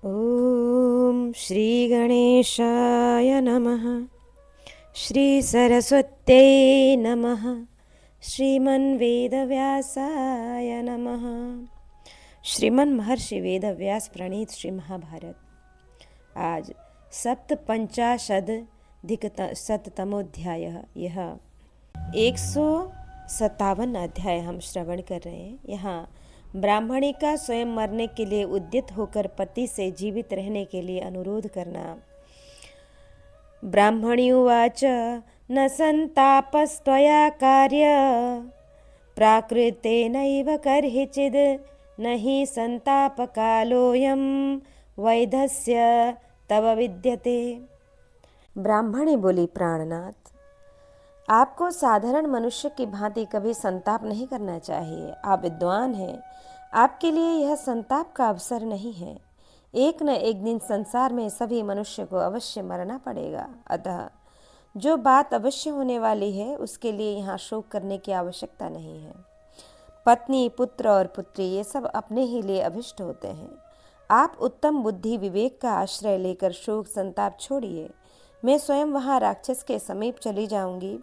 ॐ श्रीगणेशाय नमः। श्रीसरस्वत्यै नमः। श्रीमन्वेदव्यासाय नमः। श्रीमन् महर्षि वेदव्यास प्रणीत श्री महाभारत आज सप्तपंचाशदधिक शततमोध्याय। यह 157 अध्याय हम श्रवण कर रहे हैं। यहाँ ब्राह्मणी का स्वयं मरने के लिए उद्यत होकर पति से जीवित रहने के लिए अनुरोध करना। ब्राह्मणी उवाच न संतापस्त्वया कार्य प्राकृतेनैव कर्हिचिद् न हि संतापकालोऽयं वैधस्य तव विद्यते। ब्राह्मणी बोली, प्राणनाथ, आपको साधारण मनुष्य की भांति कभी संताप नहीं करना चाहिए। आप विद्वान हैं, आपके लिए यह संताप का अवसर नहीं है। एक न एक दिन संसार में सभी मनुष्य को अवश्य मरना पड़ेगा। अतः जो बात अवश्य होने वाली है उसके लिए यहाँ शोक करने की आवश्यकता नहीं है। पत्नी, पुत्र और पुत्री ये सब अपने ही लिए अभिष्ट होते हैं। आप उत्तम बुद्धि विवेक का आश्रय लेकर शोक संताप छोड़िए। मैं स्वयं वहाँ राक्षस के समीप चली जाऊंगी।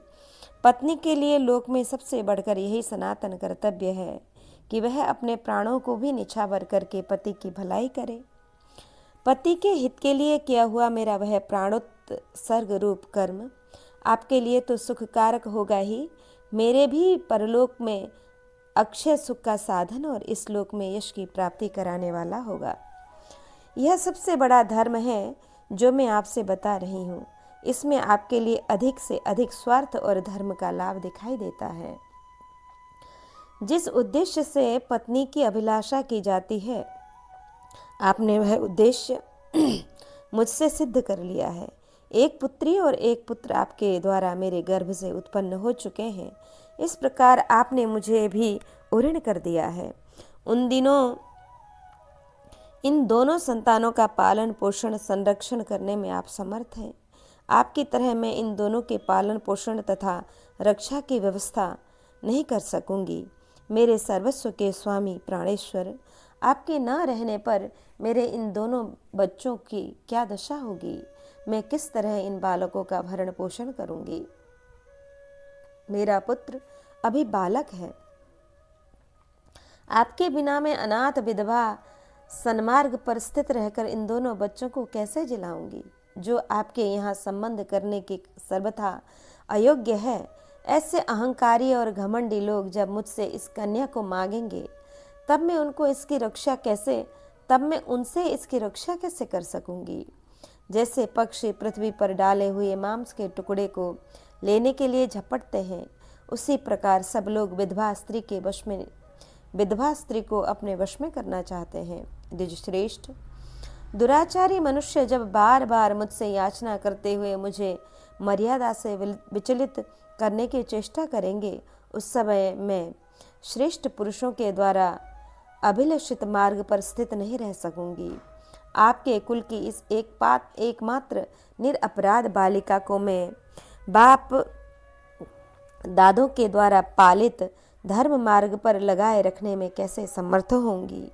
पत्नी के लिए लोक में सबसे बढ़कर यही सनातन कर्तव्य है कि वह अपने प्राणों को भी निछावर करके पति की भलाई करे। पति के हित के लिए किया हुआ मेरा वह प्राणोत्सर्ग रूप कर्म आपके लिए तो सुखकारक होगा ही, मेरे भी परलोक में अक्षय सुख का साधन और इस लोक में यश की प्राप्ति कराने वाला होगा। यह सबसे बड़ा धर्म है जो मैं आपसे बता रही हूँ। इसमें आपके लिए अधिक से अधिक स्वार्थ और धर्म का लाभ दिखाई देता है। जिस उद्देश्य से पत्नी की अभिलाषा की जाती है, आपने वह उद्देश्य मुझसे सिद्ध कर लिया है। एक पुत्री और एक पुत्र आपके द्वारा मेरे गर्भ से उत्पन्न हो चुके हैं। इस प्रकार आपने मुझे भी उऋण कर दिया है। इन दोनों संतानों का पालन पोषण संरक्षण करने में आप समर्थ हैं। आपकी तरह मैं इन दोनों के पालन पोषण तथा रक्षा की व्यवस्था नहीं कर सकूंगी। मेरे सर्वस्व के स्वामी प्राणेश्वर, आपके न रहने पर मेरे इन दोनों बच्चों की क्या दशा होगी? मैं किस तरह इन बालकों का भरण पोषण करूंगी? मेरा पुत्र अभी बालक है। आपके बिना मैं अनाथ विधवा सन्मार्ग पर स्थित रहकर इन दोनों बच्चों को कैसे जिलाऊंगी? जो आपके यहाँ संबंध करने के सर्वथा अयोग्य है, ऐसे अहंकारी और घमंडी लोग जब मुझसे इस कन्या को मांगेंगे तब मैं उनसे इसकी रक्षा कैसे कर सकूंगी? जैसे पक्षी पृथ्वी पर डाले हुए मांस के टुकड़े को लेने के लिए झपटते हैं, उसी प्रकार सब लोग विधवा स्त्री को अपने वश में करना चाहते हैं। द्विजश्रेष्ठ, दुराचारी मनुष्य जब बार बार मुझसे याचना करते हुए मुझे मर्यादा से विचलित करने की चेष्टा करेंगे, उस समय मैं श्रेष्ठ पुरुषों के द्वारा अभिलषित मार्ग पर स्थित नहीं रह सकूंगी। आपके कुल की इस एकमात्र निरपराध बालिका को मैं बाप दादों के द्वारा पालित धर्म मार्ग पर लगाए रखने में कैसे समर्थ होंगी?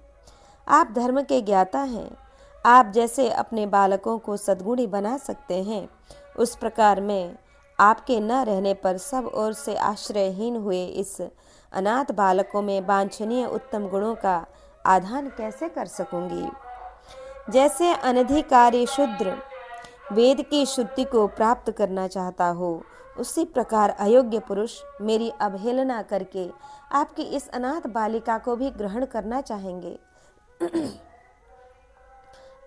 आप धर्म के ज्ञाता हैं। आप जैसे अपने बालकों को सद्गुणी बना सकते हैं, उस प्रकार मैं आपके न रहने पर सब ओर से आश्रयहीन हुए इस अनाथ बालकों में वांछनीय उत्तम गुणों का आधान कैसे कर सकूंगी? जैसे अनधिकारी शूद्र वेद की शुद्धि को प्राप्त करना चाहता हो, उसी प्रकार अयोग्य पुरुष मेरी अवहेलना करके आपकी इस अनाथ बालिका को भी ग्रहण करना चाहेंगे।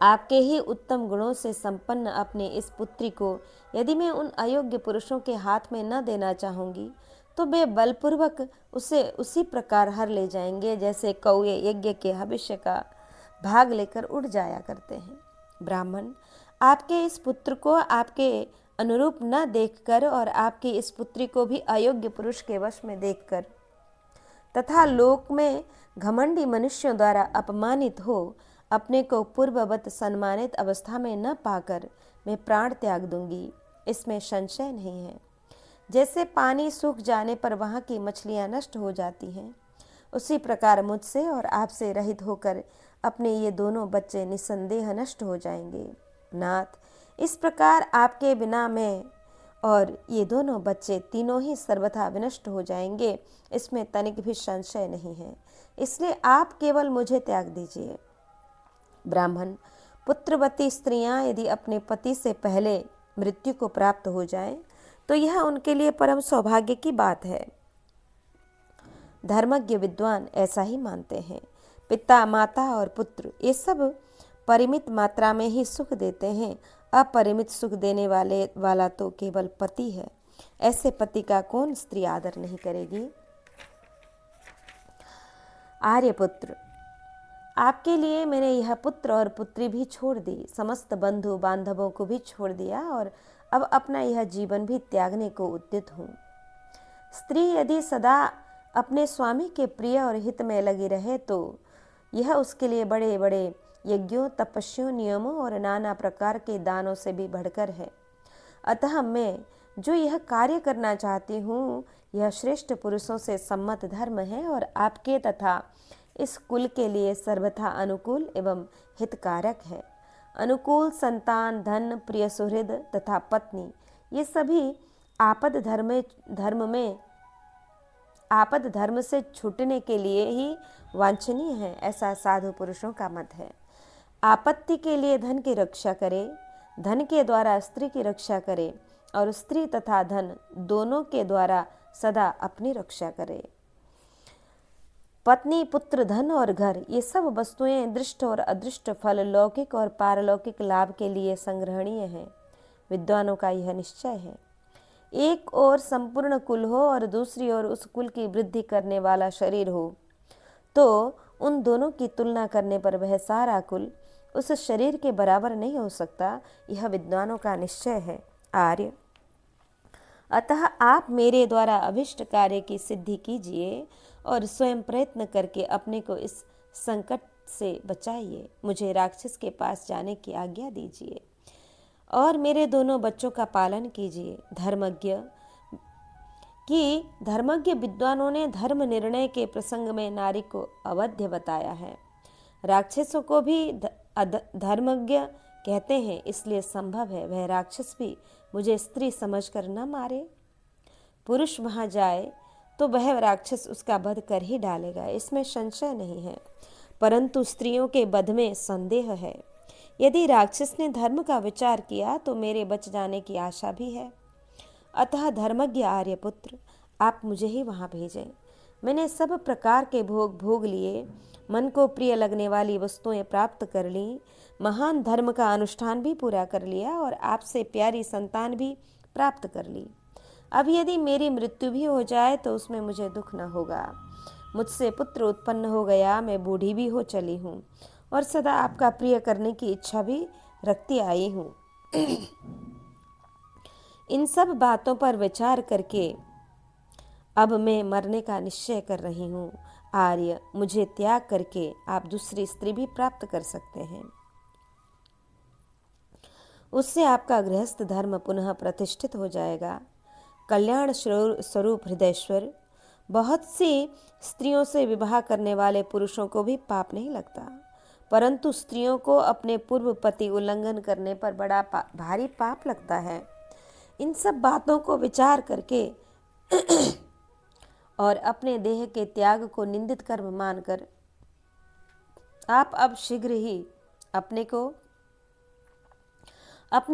आपके ही उत्तम गुणों से संपन्न अपने इस पुत्री को यदि मैं उन अयोग्य पुरुषों के हाथ में न देना चाहूंगी तो वे बलपूर्वक उसे उसी प्रकार हर ले जाएंगे जैसे कौए यज्ञ के हविष्य का भाग लेकर उड़ जाया करते हैं। ब्राह्मण, आपके इस पुत्र को आपके अनुरूप न देखकर और आपकी इस पुत्री को भी अयोग्य पुरुष के वश में देखकर तथा लोक में घमंडी मनुष्यों द्वारा अपमानित हो अपने को पूर्ववत सम्मानित अवस्था में न पाकर मैं प्राण त्याग दूंगी, इसमें संशय नहीं है। जैसे पानी सूख जाने पर वहाँ की मछलियाँ नष्ट हो जाती हैं, उसी प्रकार मुझसे और आपसे रहित होकर अपने ये दोनों बच्चे निस्संदेह नष्ट हो जाएंगे। नाथ, इस प्रकार आपके बिना मैं और ये दोनों बच्चे तीनों ही सर्वथा विनष्ट हो जाएंगे, इसमें तनिक भी संशय नहीं है। इसलिए आप केवल मुझे त्याग दीजिए। ब्राह्मण, पुत्रवती स्त्रियां यदि अपने पति से पहले मृत्यु को प्राप्त हो जाएं, तो यह उनके लिए परम सौभाग्य की बात है। धर्मज्ञ विद्वान ऐसा ही मानते हैं। पिता, माता और पुत्र ये सब परिमित मात्रा में ही सुख देते हैं। अपरिमित सुख देने वाला तो केवल पति है। ऐसे पति का कौन स्त्री आदर नहीं करेगी। आर्यपुत्र, आपके लिए मैंने यह पुत्र और पुत्री भी छोड़ दी, समस्त बंधु बांधवों को भी छोड़ दिया और अब अपना यह जीवन भी त्यागने को उद्यत हूँ। स्त्री यदि सदा अपने स्वामी के प्रिय और हित में लगी रहे तो यह उसके लिए बड़े बड़े यज्ञों, तपस्याओं, नियमों और नाना प्रकार के दानों से भी बढ़कर है। अतः मैं जो यह कार्य करना चाहती हूँ, यह श्रेष्ठ पुरुषों से सम्मत धर्म है और आपके तथा इस कुल के लिए सर्वथा अनुकूल एवं हितकारक है। अनुकूल संतान, धन, प्रिय सुहृद तथा पत्नी ये सभी आपद धर्म से छूटने के लिए ही वांछनीय है, ऐसा साधु पुरुषों का मत है। आपत्ति के लिए धन की रक्षा करे, धन के द्वारा स्त्री की रक्षा करे और स्त्री तथा धन दोनों के द्वारा सदा अपनी रक्षा करे। पत्नी, पुत्र, धन और घर ये सब वस्तुएं दृष्ट और अदृष्ट फल, लौकिक और पारलौकिक लाभ के लिए संग्रहणीय हैं। विद्वानों का यह निश्चय है। एक ओर संपूर्ण कुल हो और दूसरी ओर उस कुल की वृद्धि करने वाला शरीर हो, तो उन दोनों की तुलना करने पर वह सारा कुल उस शरीर के बराबर नहीं हो सकता। यह विद्वानों का निश्चय है। आर्य, अतः आप मेरे द्वारा अभिष्ट कार्य की सिद्धि कीजिए और स्वयं प्रयत्न करके अपने को इस संकट से बचाइए। मुझे राक्षस के पास जाने की आज्ञा दीजिए और मेरे दोनों बच्चों का पालन कीजिए। धर्मज्ञ विद्वानों ने धर्म निर्णय के प्रसंग में नारी को अवध्य बताया है। राक्षसों को भी धर्मज्ञ कहते हैं, इसलिए संभव है वह राक्षस भी मुझे स्त्री समझकर न मारे। पुरुष वहां जाए तो वह राक्षस उसका वध कर ही डालेगा, इसमें संशय नहीं है, परंतु स्त्रियों के वध में संदेह है। यदि राक्षस ने धर्म का विचार किया तो मेरे बच जाने की आशा भी है। अतः धर्मज्ञ आर्यपुत्र, आप मुझे ही वहां भेजें। मैंने सब प्रकार के भोग लिए, मन को प्रिय लगने वाली वस्तुएं प्राप्त कर ली, महान धर्म का अनुष्ठान भी पूरा कर लिया और आपसे प्यारी संतान भी प्राप्त कर ली। अब यदि मेरी मृत्यु भी हो जाए तो उसमें मुझे दुख न होगा। मुझसे पुत्र उत्पन्न हो गया, मैं बूढ़ी भी हो चली हूँ और सदा आपका प्रिय करने की इच्छा भी रखती आई हूँ। इन सब बातों पर विचार करके अब मैं मरने का निश्चय कर रही हूँ। आर्य, मुझे त्याग करके आप दूसरी स्त्री भी प्राप्त कर सकते हैं। उससे आपका गृहस्थ धर्म पुनः प्रतिष्ठित हो जाएगा। कल्याण स्वरूप हृदयेश्वर, बहुत सी स्त्रियों से विवाह करने वाले पुरुषों को भी पाप नहीं लगता, परंतु स्त्रियों को अपने पूर्व पति उल्लंघन करने पर बड़ा भारी पाप लगता है। इन सब बातों को विचार करके और अपने देह के त्याग को निंदित कर्म मानकर आप अब शीघ्र ही अपने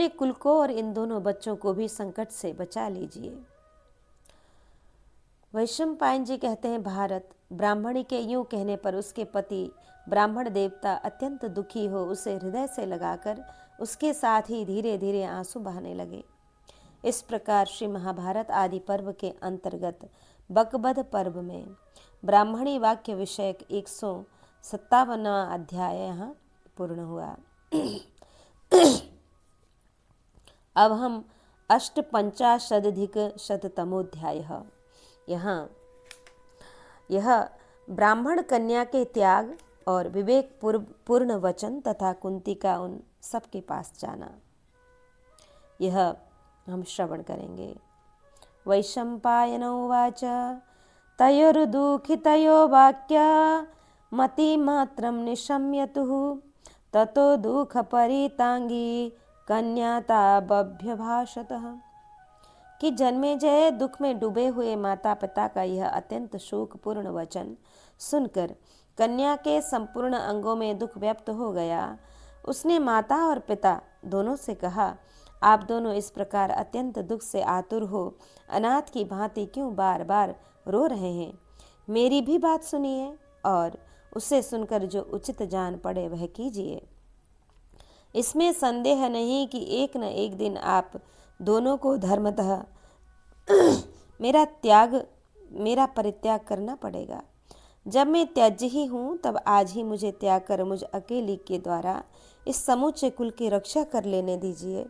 कुल को और इन दोनों बच्चों को भी संकट से बचा लीजिए। वैशंपायन जी कहते हैं, भारत, ब्राह्मणी के यूं कहने पर उसके पति ब्राह्मण देवता अत्यंत दुखी हो उसे हृदय से लगाकर उसके साथ ही धीरे धीरे आंसू बहने लगे। इस प्रकार श्री महाभारत आदि पर्व के अंतर्गत बकबध पर्व में ब्राह्मणी वाक्य विषयक 157वां अध्याय यहाँ पूर्ण हुआ। अब हम 850-शततमोध्याय यहाँ यह ब्राह्मण कन्या के त्याग और विवेक पूर्ण वचन तथा कुंती का उन सबके पास जाना, यह हम श्रवण करेंगे। वैशंपायन उवाच तयोर्दुःखितयो वाक्या मतिमात्रं निशम्यतुः ततो दुःखपरितांगी कन्याता बभ्यभाषतः। कि जन्मेजय दुख में डूबे हुए माता पिता का यह अत्यंत शोकपूर्ण वचन सुनकर कन्या के संपूर्ण अंगों में दुख व्यक्त हो गया। उसने माता और पिता दोनों से कहा, आप दोनों इस प्रकार अत्यंत दुख से आतुर हो अनाथ की भांति क्यों बार बार रो रहे हैं? मेरी भी बात सुनिए और उसे सुनकर जो उचित जान पड़े वह कीजिए। इसमें संदेह नहीं कि एक न एक दिन आप दोनों को धर्मतः मेरा परित्याग करना पड़ेगा। जब मैं त्याज्य ही हूँ तब आज ही मुझे त्याग कर मुझ अकेली के द्वारा इस समूचे कुल की रक्षा कर लेने दीजिए।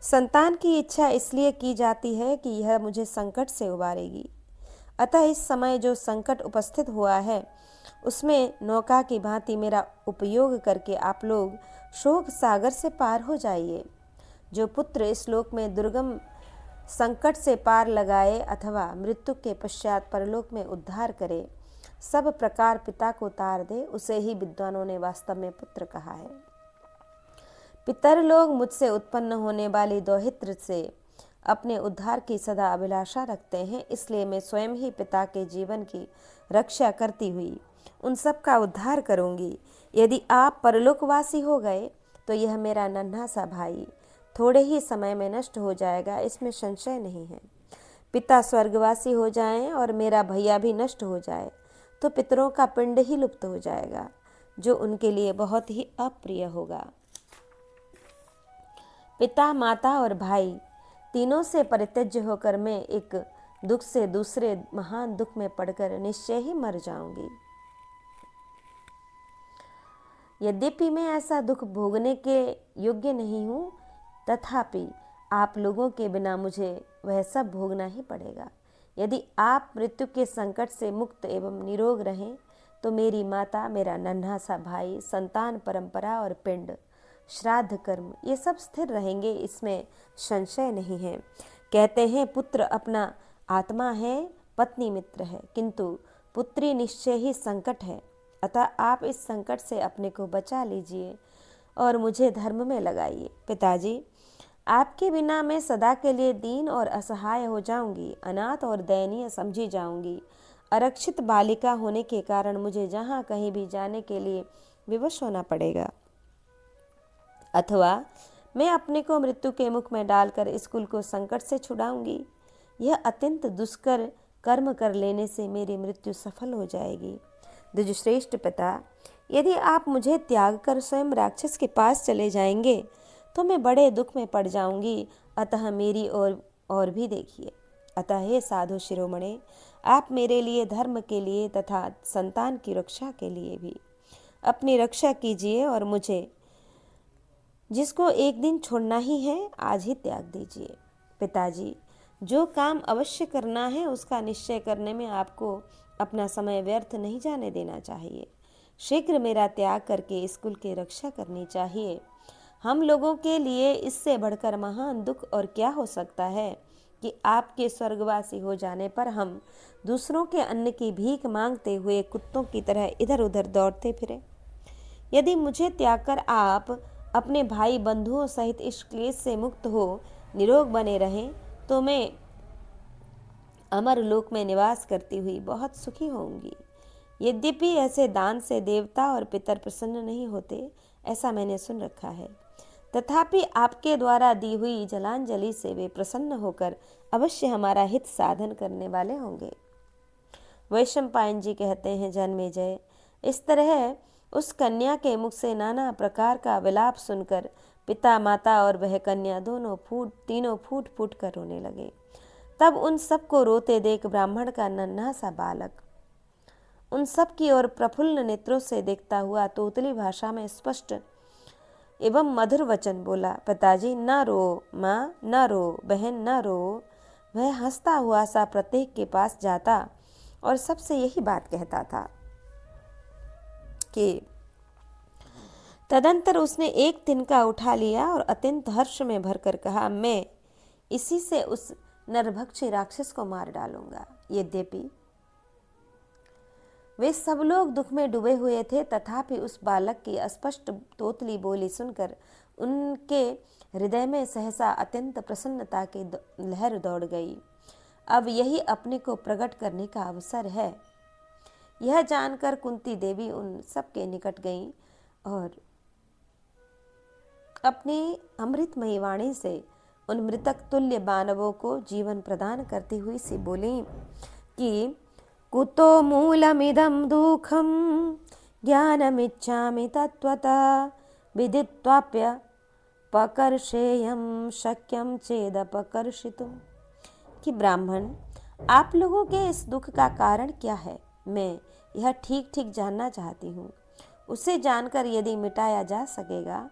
संतान की इच्छा इसलिए की जाती है कि यह मुझे संकट से उबारेगी। अतः इस समय जो संकट उपस्थित हुआ है उसमें नौका की भांति मेरा उपयोग करके आप लोग शोक सागर से पार हो जाइए। जो पुत्र इस लोक में दुर्गम संकट से पार लगाए अथवा मृत्यु के पश्चात परलोक में उद्धार करे, सब प्रकार पिता को तार दे, उसे ही विद्वानों ने वास्तव में पुत्र कहा है। पितर लोग मुझसे उत्पन्न होने वाली दौहित्र से अपने उद्धार की सदा अभिलाषा रखते हैं, इसलिए मैं स्वयं ही पिता के जीवन की रक्षा करती हुई उन सब का उद्धार करूंगी। यदि आप परलोकवासी हो गए तो यह मेरा नन्हा सा भाई थोड़े ही समय में नष्ट हो जाएगा, इसमें संशय नहीं है। पिता स्वर्गवासी हो जाएं और मेरा भैया भी नष्ट हो जाए तो पितरों का पिंड ही लुप्त हो जाएगा, जो उनके लिए बहुत ही अप्रिय होगा। पिता, माता और भाई तीनों से परित्यज्य होकर मैं एक दुख से दूसरे महान दुख में पड़कर निश्चय ही मर जाऊंगी। यद्यपि मैं ऐसा दुख भोगने के योग्य नहीं हूँ, तथापि आप लोगों के बिना मुझे वह सब भोगना ही पड़ेगा। यदि आप मृत्यु के संकट से मुक्त एवं निरोग रहें तो मेरी माता, मेरा नन्हा सा भाई, संतान परंपरा और पिंड, श्राद्ध कर्म ये सब स्थिर रहेंगे, इसमें संशय नहीं है। कहते हैं पुत्र अपना आत्मा है, पत्नी मित्र है, किंतु पुत्री निश्चय ही संकट है। अतः आप इस संकट से अपने को बचा लीजिए और मुझे धर्म में लगाइए। पिताजी, आपके बिना मैं सदा के लिए दीन और असहाय हो जाऊंगी, अनाथ और दयनीय समझी जाऊंगी। आरक्षित बालिका होने के कारण मुझे जहाँ कहीं भी जाने के लिए विवश होना पड़ेगा, अथवा मैं अपने को मृत्यु के मुख में डालकर इस कुल को संकट से छुड़ाऊंगी। यह अत्यंत दुष्कर कर्म कर लेने से मेरी मृत्यु सफल हो जाएगी। द्विजश्रेष्ठ पिता, यदि आप मुझे त्याग कर स्वयं राक्षस के पास चले जाएंगे तो मैं बड़े दुख में पड़ जाऊंगी, अतः मेरी और भी देखिए। अतः हे साधु शिरोमणे, आप मेरे लिए, धर्म के लिए तथा संतान की रक्षा के लिए भी अपनी रक्षा कीजिए और मुझे, जिसको एक दिन छोड़ना ही है, आज ही त्याग दीजिए। पिताजी, जो काम अवश्य करना है उसका निश्चय करने में आपको अपना समय व्यर्थ नहीं जाने देना चाहिए। शीघ्र मेरा त्याग करके इस कुल की रक्षा करनी चाहिए। हम लोगों के लिए इससे बढ़कर महान दुख और क्या हो सकता है कि आपके स्वर्गवासी हो जाने पर हम दूसरों के अन्न की भीख मांगते हुए कुत्तों की तरह इधर उधर दौड़ते फिरें। यदि मुझे त्याग कर आप अपने भाई बंधुओं सहित इस क्लेश से मुक्त हो निरोग बने रहें तो मैं अमर लोक में निवास करती हुई बहुत सुखी होंगी। यद्यपि ऐसे दान से देवता और पितर प्रसन्न नहीं होते, ऐसा मैंने सुन रखा है, तथापि आपके द्वारा दी हुई जलांजलि से वे प्रसन्न होकर अवश्य हमारा हित साधन करने वाले होंगे। वैशंपायन जी कहते हैं, जन्मेजय, इस तरह उस कन्या के मुख से नाना प्रकार का विलाप सुनकर पिता, माता और वह कन्या तीनों फूट फूट कर रोने लगे। तब उन सबको रोते देख ब्राह्मण का नन्हा सा बालक उन सब की ओर प्रफुल्ल नेत्रों से देखता हुआ तोतली भाषा में स्पष्ट एवं मधुर वचन बोला, पिताजी न रो माँ, न रो बहन, न रो। वह हंसता हुआ सा प्रत्येक के पास जाता और सबसे यही बात कहता था कि तदंतर उसने एक तिनका उठा लिया और अत्यंत हर्ष में भरकर कहा, मैं इसी से उस नरभक्षी राक्षस को मार डालूंगा। यद्यपि वे सब लोग दुख में डूबे हुए थे, तथापि उस बालक की अस्पष्ट तोतली बोली सुनकर उनके हृदय में सहसा अत्यंत प्रसन्नता की लहर दौड़ गई। अब यही अपने को प्रकट करने का अवसर है। यह जानकर कुंती देवी उन सबके निकट गईं और अपनी अमृतमयी वाणी से उन मृतक तुल्य मानवों को जीवन प्रदान करती हुई सी बोली कि कुतो मूलमिदं दुःखं ज्ञानमिच्छामि तत्त्वतः विदित्वाप्य पकर्षेयं शक्यं चेदपकर्षितुम्। कि ब्राह्मण, आप लोगों के इस दुख का कारण क्या है, मैं यह ठीक ठीक जानना चाहती हूँ। उसे जानकर यदि मिटाया जा सकेगा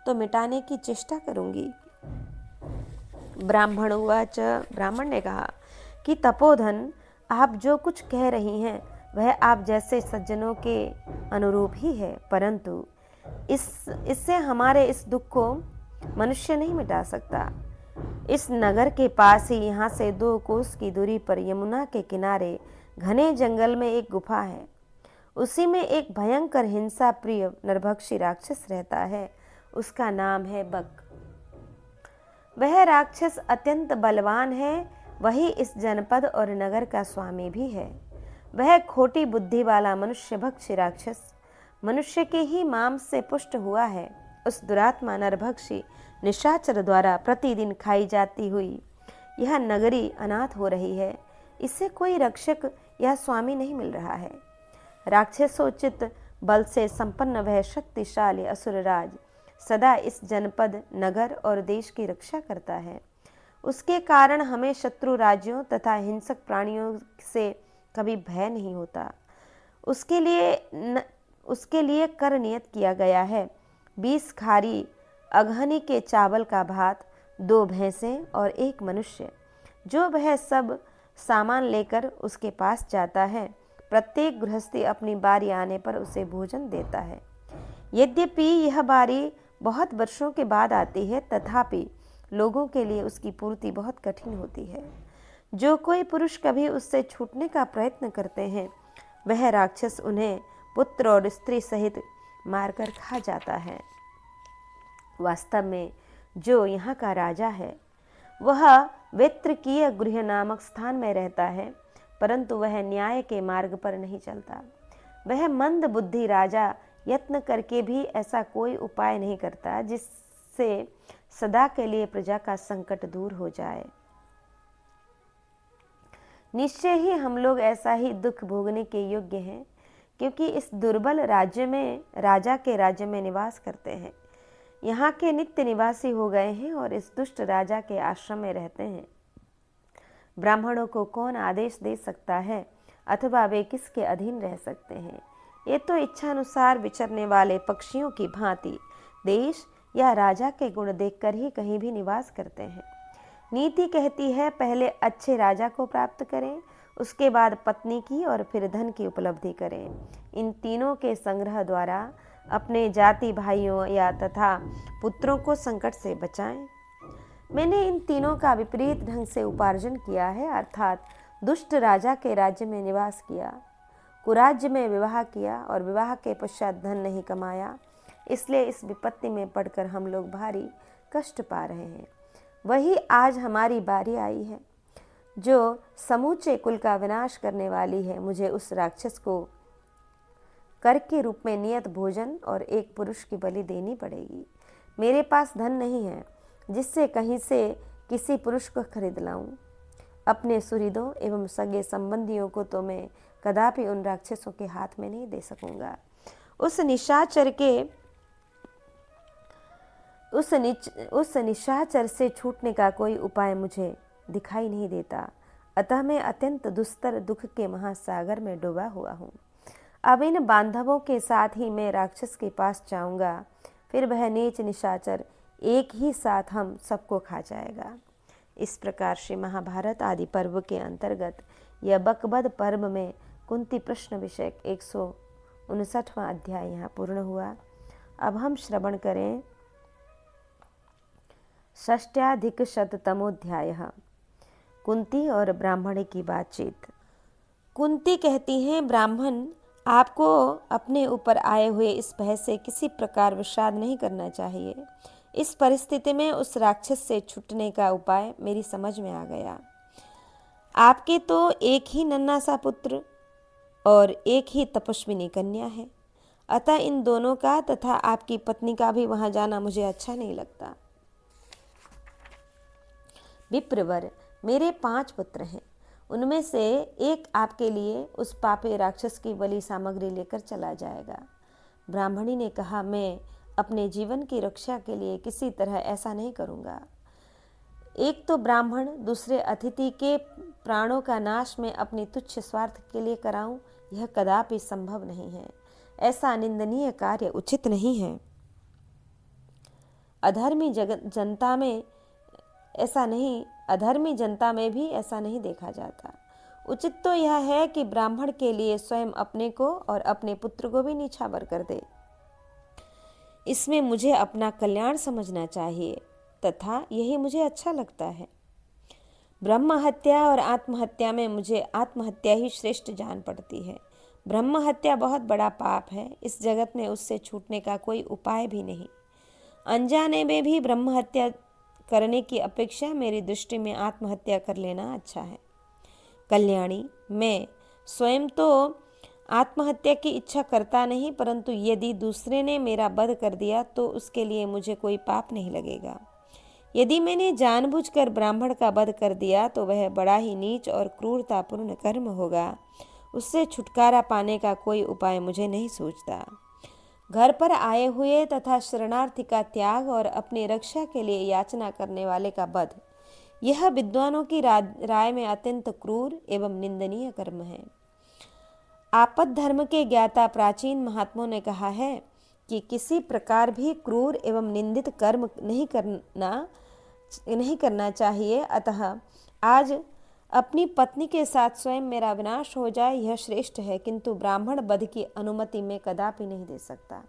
तो मिटाने की चेष्टा करूँगी। ब्राह्मण उवाच, ब्राह्मण ने कहा कि तपोधन, आप जो कुछ कह रही हैं वह आप जैसे सज्जनों के अनुरूप ही है, परंतु इससे हमारे इस दुख को मनुष्य नहीं मिटा सकता। इस नगर के पास ही यहाँ से 2 कोस की दूरी पर यमुना के किनारे घने जंगल में एक गुफा है। उसी में एक भयंकर हिंसा प्रिय नरभक्षी राक्षस रहता है। उसका नाम है बक। वह राक्षस अत्यंत बलवान है। वही इस जनपद और नगर का स्वामी भी है। वह खोटी बुद्धि वाला मनुष्य भक्षी राक्षस मनुष्य के ही मांस से पुष्ट हुआ है। उस दुरात्मा नरभक्षी निशाचर द्वारा प्रतिदिन खाई जाती हुई यह नगरी अनाथ हो रही है। इससे कोई रक्षक या स्वामी नहीं मिल रहा है। राक्षसोचित बल से संपन्न वह शक्तिशाली असुरराज सदा इस जनपद, नगर और देश की रक्षा करता है। उसके कारण हमें शत्रु राज्यों तथा हिंसक प्राणियों से कभी भय नहीं होता। उसके लिए कर नियत किया गया है 20 खारी अगहनी के चावल का भात, 2 भैंसें और 1 मनुष्य। जो वह सब सामान लेकर उसके पास जाता है, प्रत्येक गृहस्थी अपनी बारी आने पर उसे भोजन देता है। यद्यपि यह बारी बहुत वर्षों के बाद आती है, तथापि लोगों के लिए उसकी पूर्ति बहुत कठिन होती है। जो कोई पुरुष कभी उससे छूटने का प्रयत्न करते हैं, वह राक्षस उन्हें पुत्र और स्त्री सहित मारकर खा जाता है। वास्तव में जो यहाँ का राजा है वह वेत्रकीय गृह नामक स्थान में रहता है, परंतु वह न्याय के मार्ग पर नहीं चलता। वह मंद बुद्धि राजा यत्न करके भी ऐसा कोई उपाय नहीं करता जिससे सदा के लिए प्रजा का संकट दूर हो जाए। निश्चय ही हम लोग ऐसा ही दुख भोगने के योग्य हैं, क्योंकि इस दुर्बल राज्य में राजा के राज्य में निवास करते हैं। यहाँ के नित्य निवासी हो गए हैं और इस दुष्ट राजा के आश्रम में रहते हैं। ब्राह्मणों को कौन आदेश दे सकता है अथवा वे किसके अधीन रह सकते हैं? ये तो इच्छानुसार विचरने वाले पक्षियों की भांति देश या राजा के गुण देखकर ही कहीं भी निवास करते हैं। नीति कहती है पहले अच्छे राजा को प्राप्त करें, उसके बाद पत्नी की और फिर धन की उपलब्धि करें। इन तीनों के संग्रह द्वारा अपने जाति भाइयों या तथा पुत्रों को संकट से बचाएं। मैंने इन तीनों का विपरीत ढंग से उपार्जन किया है, अर्थात दुष्ट राजा के राज्य में निवास किया, कुराज्य में विवाह किया और विवाह के पश्चात धन नहीं कमाया। इसलिए इस विपत्ति में पड़कर हम लोग भारी कष्ट पा रहे हैं। वही आज हमारी बारी आई है जो समूचे कुल का विनाश करने वाली है। मुझे उस राक्षस को कर के रूप में नियत भोजन और एक पुरुष की बलि देनी पड़ेगी। मेरे पास धन नहीं है जिससे कहीं से किसी पुरुष को खरीद लाऊं। अपने सुहृदों एवं सगे संबंधियों को तो मैं कदापि उन राक्षसों के हाथ में नहीं दे सकूंगा। उस निशाचर से छूटने का कोई उपाय मुझे दिखाई नहीं देता। अतः मैं अत्यंत दुस्तर दुख के महासागर में डूबा हुआ हूँ। अब इन बांधवों के साथ ही मैं राक्षस के पास जाऊंगा, फिर वह नीच निशाचर एक ही साथ हम सबको खा जाएगा। इस प्रकार श्री महाभारत आदि पर्व के अंतर्गत यह बकबद पर्व में कुंती प्रश्न विषय 159वां अध्याय यहाँ पूर्ण हुआ। अब हम श्रवण करें षष्ट्याधिकशततमोध्याय कुंती और ब्राह्मणी की बातचीत। कुंती कहती हैं, ब्राह्मण आपको अपने ऊपर आए हुए इस भय से किसी प्रकार विषाद नहीं करना चाहिए। इस परिस्थिति में उस राक्षस से छूटने का उपाय मेरी समझ में आ गया। आपके तो एक ही नन्हा सा पुत्र और एक ही तपस्विनी कन्या है, अतः इन दोनों का तथा आपकी पत्नी का भी वहां जाना मुझे अच्छा नहीं लगता। विप्रवर, मेरे 5 पुत्र हैं, उनमें से एक आपके लिए उस पापी राक्षस की बलि सामग्री लेकर चला जाएगा। ब्राह्मणी ने कहा, मैं अपने जीवन की रक्षा के लिए किसी तरह ऐसा नहीं करूँगा। एक तो ब्राह्मण दूसरे अतिथि के प्राणों का नाश में अपनी तुच्छ स्वार्थ के लिए कराऊं, यह कदापि संभव नहीं है। ऐसा निंदनीय कार्य उचित नहीं है। अधर्मी जनता में भी ऐसा नहीं देखा जाता। उचित तो यह है कि ब्राह्मण के लिए स्वयं अपने को और अपने पुत्र को भी नीचावर कर दे। इसमें मुझे अपना कल्याण समझना चाहिए तथा यही मुझे अच्छा लगता है। ब्रह्म हत्या और आत्महत्या में मुझे आत्महत्या ही श्रेष्ठ जान पड़ती है। ब्रह्म हत्या बहुत बड़ा पाप है, इस जगत में उससे छूटने का कोई उपाय भी नहीं। अनजाने में भी ब्रह्म हत्या करने की अपेक्षा मेरी दृष्टि में आत्महत्या कर लेना अच्छा है। कल्याणी, मैं स्वयं तो आत्महत्या की इच्छा करता नहीं, परंतु यदि दूसरे ने मेरा वध कर दिया तो उसके लिए मुझे कोई पाप नहीं लगेगा। यदि मैंने जानबूझकर ब्राह्मण का वध कर दिया तो वह बड़ा ही नीच और क्रूरतापूर्ण कर्म होगा। उससे छुटकारा पाने का कोई उपाय मुझे नहीं सूझता। घर पर आए हुए तथा शरणार्थी का त्याग और अपनी रक्षा के लिए याचना करने वाले का वध, यह विद्वानों की राय में अत्यंत क्रूर एवं निंदनीय कर्म है। आपद धर्म के ज्ञाता प्राचीन महात्माओं ने कहा है कि किसी प्रकार भी क्रूर एवं निंदित कर्म नहीं करना चाहिए। अतः आज अपनी पत्नी के साथ स्वयं मेरा विनाश हो जाए यह श्रेष्ठ है, किंतु ब्राह्मण वध की अनुमति मैं कदापि नहीं दे सकता।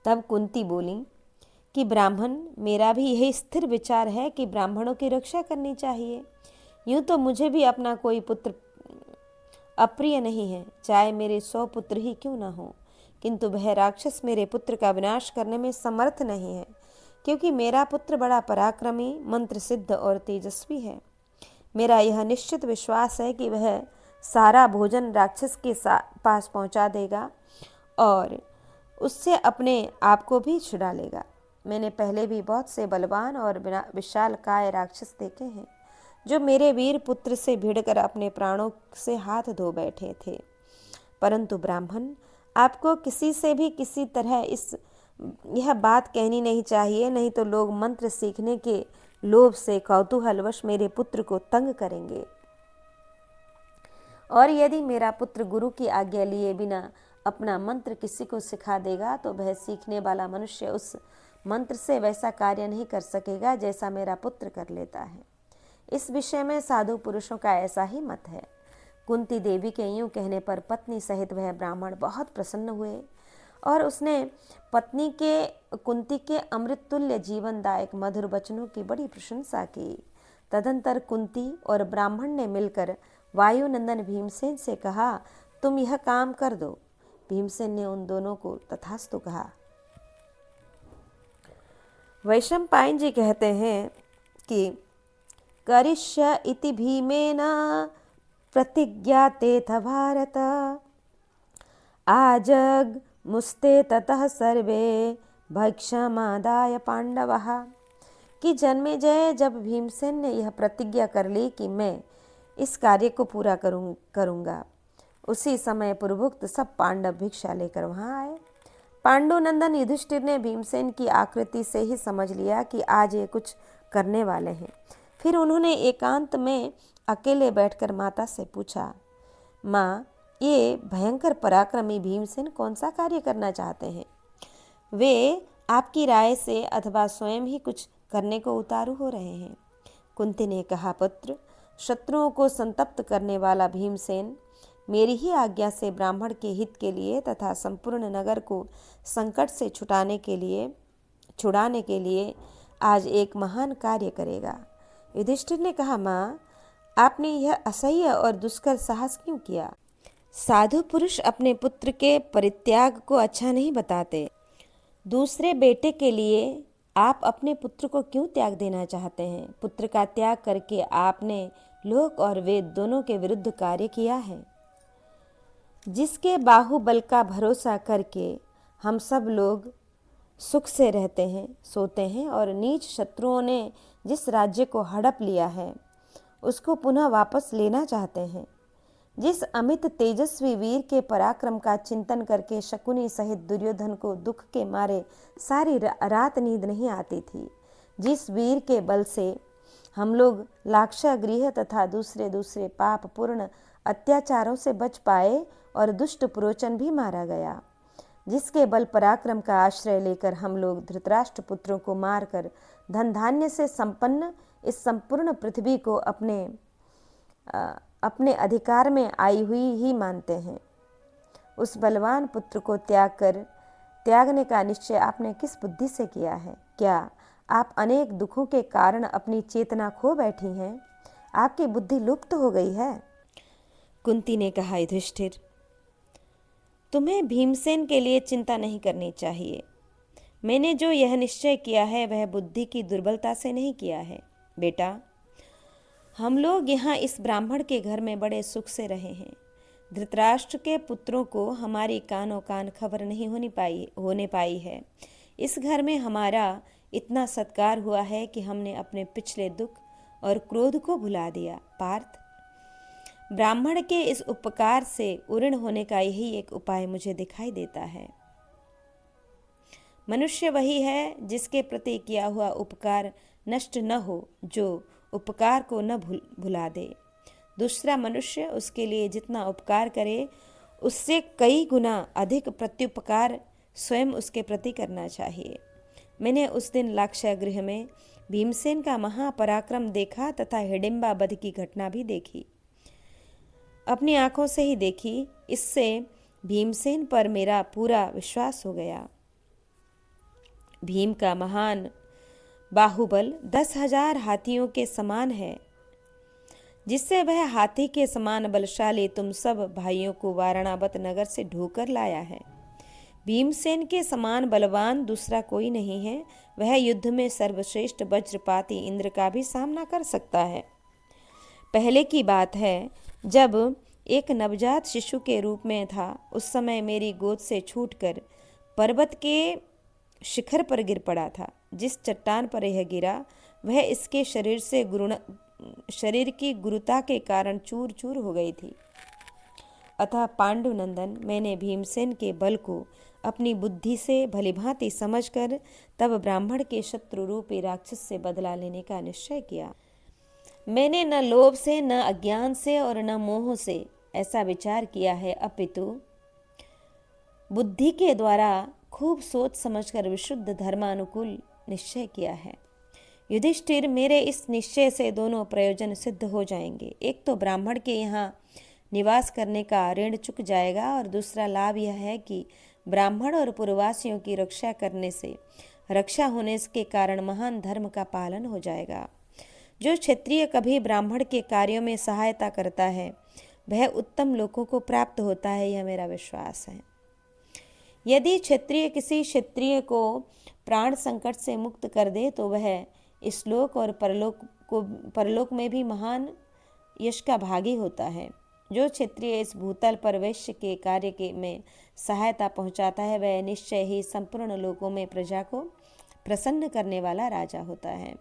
तब कुंती बोली कि ब्राह्मण, मेरा भी यही स्थिर विचार है कि ब्राह्मणों की रक्षा करनी चाहिए। यूं तो मुझे भी अपना कोई पुत्र अप्रिय नहीं है, चाहे मेरे 100 पुत्र ही क्यों न हो, किंतु वह राक्षस मेरे पुत्र का विनाश करने में समर्थ नहीं है, क्योंकि मेरा पुत्र बड़ा पराक्रमी, मंत्र सिद्ध और तेजस्वी है। मेरा यह निश्चित विश्वास है कि वह सारा भोजन राक्षस के पास पहुंचा देगा और उससे अपने आप को भी छुड़ा लेगा। मैंने पहले भी बहुत से बलवान और विशालकाय राक्षस देखे हैं जो मेरे वीर पुत्र से भिड़कर अपने प्राणों से हाथ धो बैठे थे, परंतु ब्राह्मण, आपको किसी से भी किसी तरह यह बात कहनी नहीं चाहिए, नहीं तो लोग मंत्र सीखने के लोभ से कौतूहलवश मेरे पुत्र को तंग करेंगे। और यदि मेरा पुत्र गुरु की आज्ञा लिए बिना अपना मंत्र किसी को सिखा देगा तो वह सीखने वाला मनुष्य उस मंत्र से वैसा कार्य नहीं कर सकेगा जैसा मेरा पुत्र कर लेता है। इस विषय में साधु पुरुषों का ऐसा ही मत है। कुंती देवी के यूं कहने पर पत्नी सहित वह ब्राह्मण बहुत प्रसन्न हुए और उसने पत्नी के कुंती के अमृत तुल्य जीवनदायक मधुर वचनों की बड़ी प्रशंसा की। तदंतर कुंती और ब्राह्मण ने मिलकर वायुनंदन भीमसेन से कहा, तुम यह काम कर दो। भीमसेन ने उन दोनों को तथास्तु कहा। वैशंपायन जी कहते हैं कि करिष्य इति भीमेन प्रतिज्ञातेथ भारत, आजग मुस्ते ततः सर्वे भक्षमादाय पांडवः। कि जन्मेजय, जब भीमसेन ने यह प्रतिज्ञा कर ली कि मैं इस कार्य को पूरा करूँगा, उसी समय पूर्वोक्त सब पांडव भिक्षा लेकर वहाँ आए। पांडुनंदन युधिष्ठिर ने भीमसेन की आकृति से ही समझ लिया कि आज ये कुछ करने वाले हैं। फिर उन्होंने एकांत में अकेले बैठकर माता से पूछा, माँ, ये भयंकर पराक्रमी भीमसेन कौन सा कार्य करना चाहते हैं? वे आपकी राय से अथवा स्वयं ही कुछ करने को उतारू हो रहे हैं। कुंती ने कहा, पुत्र, शत्रुओं को संतप्त करने वाला भीमसेन मेरी ही आज्ञा से ब्राह्मण के हित के लिए तथा संपूर्ण नगर को संकट से छुड़ाने के लिए आज एक महान कार्य करेगा। युधिष्ठिर ने कहा, माँ, आपने यह असह्य और दुष्कर साहस क्यों किया? साधु पुरुष अपने पुत्र के परित्याग को अच्छा नहीं बताते। दूसरे बेटे के लिए आप अपने पुत्र को क्यों त्याग देना चाहते हैं? पुत्र का त्याग करके आपने लोक और वेद दोनों के विरुद्ध कार्य किया है। जिसके बाहुबल का भरोसा करके हम सब लोग सुख से रहते हैं, सोते हैं, और नीच शत्रुओं ने जिस राज्य को हड़प लिया है उसको पुनः वापस लेना चाहते हैं। जिस अमित तेजस्वी वीर के पराक्रम का चिंतन करके शकुनी सहित दुर्योधन को दुख के मारे सारी रात नींद नहीं आती थी, जिस वीर के बल से हम लोग लाक्षागृह तथा दूसरे दूसरे पाप पूर्ण अत्याचारों से बच पाए और दुष्ट पुरोचन भी मारा गया, जिसके बल पराक्रम का आश्रय लेकर हम लोग धृतराष्ट्र पुत्रों को मारकर धन धान्य से संपन्न इस संपूर्ण पृथ्वी को अपने अधिकार में आई हुई ही मानते हैं, उस बलवान पुत्र को त्यागने का निश्चय आपने किस बुद्धि से किया है? क्या आप अनेक दुखों के कारण अपनी चेतना खो बैठी हैं? आपकी बुद्धि लुप्त हो गई है? कुंती ने कहा, युधिष्ठिर, तुम्हें भीमसेन के लिए चिंता नहीं करनी चाहिए। मैंने जो यह निश्चय किया है वह बुद्धि की दुर्बलता से नहीं किया है। बेटा, हम लोग यहाँ इस ब्राह्मण के घर में बड़े सुख से रहे हैं। धृतराष्ट्र के पुत्रों को हमारी कानों कान खबर नहीं होने पाई है। इस घर में हमारा इतना सत्कार हुआ है कि हमने अपने पिछले दुख और क्रोध को भुला दिया। पार्थ, ब्राह्मण के इस उपकार से उऋण होने का यही एक उपाय मुझे दिखाई देता है। मनुष्य वही है जिसके प्रति किया हुआ उपकार नष्ट न हो, जो उपकार को न भुला दे। दूसरा मनुष्य उसके लिए जितना उपकार करे उससे कई गुना अधिक प्रत्युपकार स्वयं उसके प्रति करना चाहिए। मैंने उस दिन लाक्षागृह में भीमसेन का महापराक्रम देखा तथा हिडिंबा वध की घटना भी देखी, अपनी आंखों से ही देखी। इससे भीमसेन पर मेरा पूरा विश्वास हो गया। भीम का महान बाहुबल 10,000 हाथियों के समान है, जिससे वह हाथी के समान बलशाली तुम सब भाइयों को वारणावत नगर से ढोकर लाया है। भीमसेन के समान बलवान दूसरा कोई नहीं है। वह युद्ध में सर्वश्रेष्ठ वज्रपाती इंद्र का भी सामना कर सकता है। पहले की बात है, जब एक नवजात शिशु के रूप में था, उस समय मेरी गोद से छूटकर पर्वत के शिखर पर गिर पड़ा था। जिस चट्टान पर यह गिरा वह इसके शरीर की गुरुता के कारण चूर चूर हो गई थी। अतः पांडुनंदन, मैंने भीमसेन के बल को अपनी बुद्धि से भलीभांति समझकर तब ब्राह्मण के शत्रु रूपी राक्षस से बदला लेने का निश्चय किया। मैंने न लोभ से, न अज्ञान से और न मोह से ऐसा विचार किया है, अपितु बुद्धि के द्वारा खूब सोच समझकर विशुद्ध धर्मानुकूल निश्चय किया है। युधिष्ठिर, मेरे इस निश्चय से दोनों प्रयोजन सिद्ध हो जाएंगे। एक तो ब्राह्मण के यहाँ निवास करने का ऋण चुक जाएगा, और दूसरा लाभ यह है कि ब्राह्मण और पुरवासियों की रक्षा करने से रक्षा होने के कारण महान धर्म का पालन हो जाएगा। जो क्षत्रिय कभी ब्राह्मण के कार्यों में सहायता करता है वह उत्तम लोकों को प्राप्त होता है, यह मेरा विश्वास है। यदि क्षत्रिय किसी क्षत्रिय को प्राण संकट से मुक्त कर दे तो वह इस लोक और परलोक में भी महान यश का भागी होता है। जो क्षत्रिय इस भूतल पर वैश्य के कार्य में सहायता पहुंचाता है वह निश्चय ही संपूर्ण लोकों में प्रजा को प्रसन्न करने वाला राजा होता है।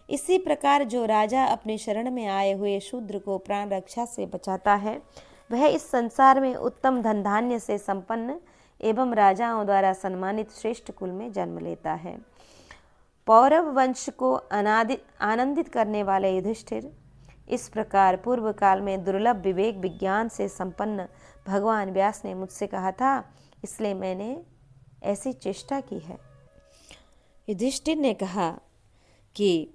इसी प्रकार जो राजा अपने शरण में आए हुए शूद्र को प्राण रक्षा से बचाता है वह इस संसार में उत्तम धन धान्य से संपन्न एवं राजाओं द्वारा सम्मानित श्रेष्ठ कुल में जन्म लेता है। पौरव वंश को आनंदित करने वाले युधिष्ठिर, इस प्रकार पूर्व काल में दुर्लभ विवेक विज्ञान से संपन्न भगवान व्यास ने मुझसे कहा था, इसलिए मैंने ऐसी चेष्टा की है। युधिष्ठिर ने कहा कि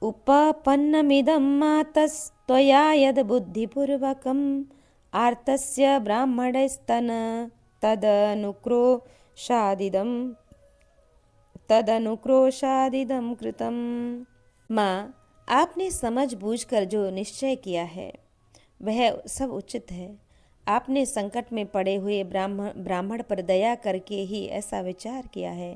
उपपन्नमिदं मातस्त्वया यद बुद्धिपूर्वकम् आर्तस्य ब्राह्मणस्तन तदनुक्रोशादिदं कृतम्। माँ, आपने समझ बूझकर जो निश्चय किया है वह सब उचित है। आपने संकट में पड़े हुए ब्राह्मण पर दया करके ही ऐसा विचार किया है।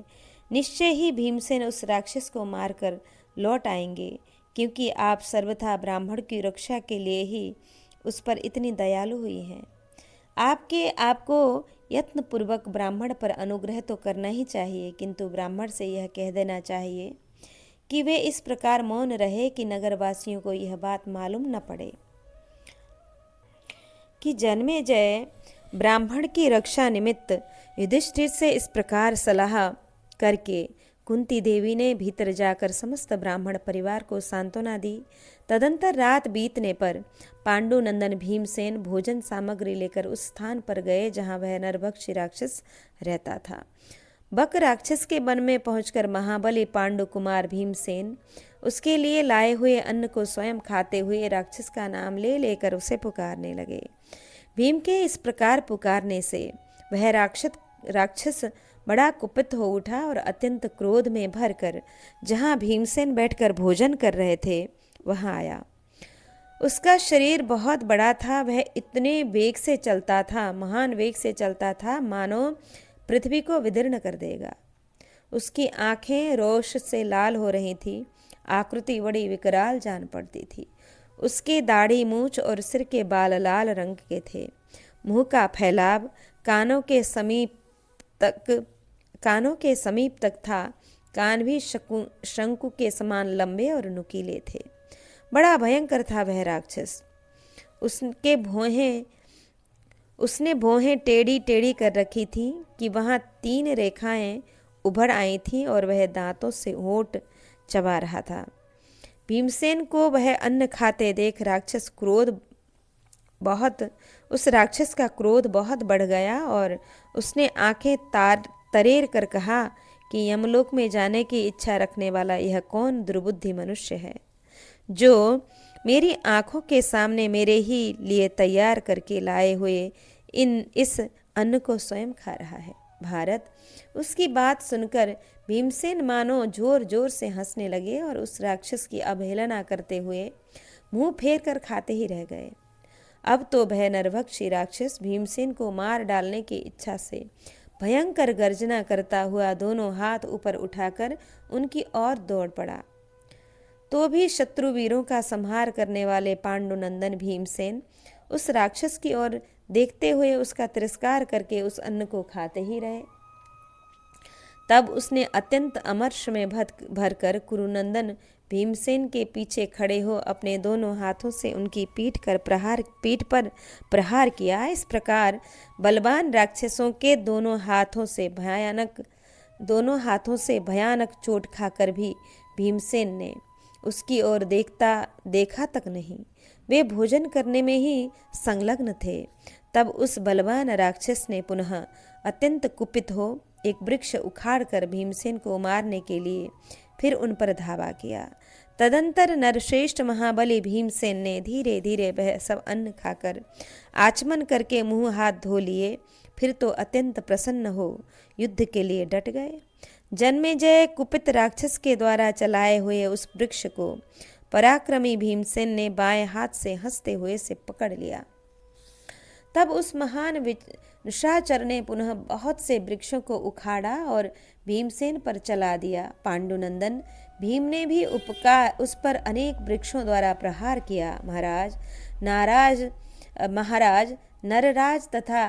निश्चय ही भीमसेन उस राक्षस को मारकर लौट आएंगे, क्योंकि आप सर्वथा ब्राह्मण की रक्षा के लिए ही उस पर इतनी दयालु हुई हैं। आपको यत्नपूर्वक ब्राह्मण पर अनुग्रह तो करना ही चाहिए, किंतु ब्राह्मण से यह कह देना चाहिए कि वे इस प्रकार मौन रहे कि नगरवासियों को यह बात मालूम न पड़े कि जन्मेजय ब्राह्मण की रक्षा निमित्त युधिष्ठिर से इस प्रकार सलाह करके कुंती देवी ने भीतर जाकर समस्त ब्राह्मण परिवार को सांत्वना दी। तदंतर रात बीतने पर पांडुनंदन भीमसेन भोजन सामग्री लेकर उस स्थान पर गए जहाँ वह नरभक्षी राक्षस रहता था। बक राक्षस के वन में पहुंचकर महाबली पांडु कुमार भीमसेन उसके लिए लाए हुए अन्न को स्वयं खाते हुए राक्षस का नाम ले लेकर उसे पुकारने लगे। भीम के इस प्रकार पुकारने से वह राक्षस बड़ा कुपित हो उठा और अत्यंत क्रोध में भरकर जहाँ भीमसेन बैठकर भोजन कर रहे थे वहाँ आया। उसका शरीर बहुत बड़ा था, वह इतने वेग से चलता था, महान वेग से चलता था, मानो पृथ्वी को विदीर्ण कर देगा। उसकी आंखें रोष से लाल हो रही थी, आकृति बड़ी विकराल जान पड़ती थी। उसके दाढ़ी मूंछ और सिर के बाल लाल रंग के थे। मुंह का फैलाव कानों के समीप तक था। कान भी शंकु के समान लंबे और नुकीले थे। बड़ा भयंकर था वह राक्षस। उसने भौहें टेढ़ी टेढ़ी कर रखी थी कि वहाँ 3 रेखाएं उभर आई थीं और वह दांतों से होंठ चबा रहा था। भीमसेन को वह अन्न खाते देख उस राक्षस का क्रोध बहुत बढ़ गया और उसने आंखें तरेर कर कहा कि यमलोक में जाने की इच्छा रखने वाला यह कौन दुर्बुद्धि मनुष्य है जो मेरी आंखों के सामने मेरे ही लिए तैयार करके लाए हुए इस अन्न को स्वयं खा रहा है। भारत। उसकी बात सुनकर भीमसेन मानो जोर जोर से हंसने लगे और उस राक्षस की अवहेलना करते हुए मुंह फेर कर खाते ही रह गए। अब तो वह नरभक्षी राक्षस भीमसेन को मार डालने की इच्छा से भयंकर गर्जना करता हुआ दोनों हाथ ऊपर उठाकर उनकी ओर दौड़ पड़ा। तो भी शत्रु वीरों का संहार करने वाले पांडुनंदन भीमसेन उस राक्षस की ओर देखते हुए उसका तिरस्कार करके उस अन्न को खाते ही रहे। तब उसने अत्यंत अमर्ष में भरकर कुरुनंदन भीमसेन के पीछे खड़े हो अपने दोनों हाथों से उनकी पीठ पर प्रहार किया। इस प्रकार बलवान राक्षसों के दोनों हाथों से भयानक चोट खाकर भी भीमसेन ने उसकी ओर देखा तक नहीं। वे भोजन करने में ही संलग्न थे। तब उस बलवान राक्षस ने पुनः अत्यंत कुपित हो एक वृक्ष उखाड़कर भीमसेन को मारने के लिए फिर उन पर धावा किया। तदंतर नरश्रेष्ठ महाबली भीमसेन ने धीरे धीरे वह सब अन्न खाकर आचमन करके मुंह हाथ धो लिए। फिर तो अत्यंत प्रसन्न हो युद्ध के लिए डट गए। जन्मेजय कुपित राक्षस के द्वारा चलाए हुए उस वृक्ष को पराक्रमी भीमसेन ने बाएं हाथ से हंसते हुए से पकड़ लिया। तब उस महान निशाचर ने पुनः बहुत से वृक्षों को उखाड़ा और भीमसेन पर चला दिया। पांडुनंदन भीम ने भी उस पर अनेक वृक्षों द्वारा प्रहार किया। महाराज नरराज तथा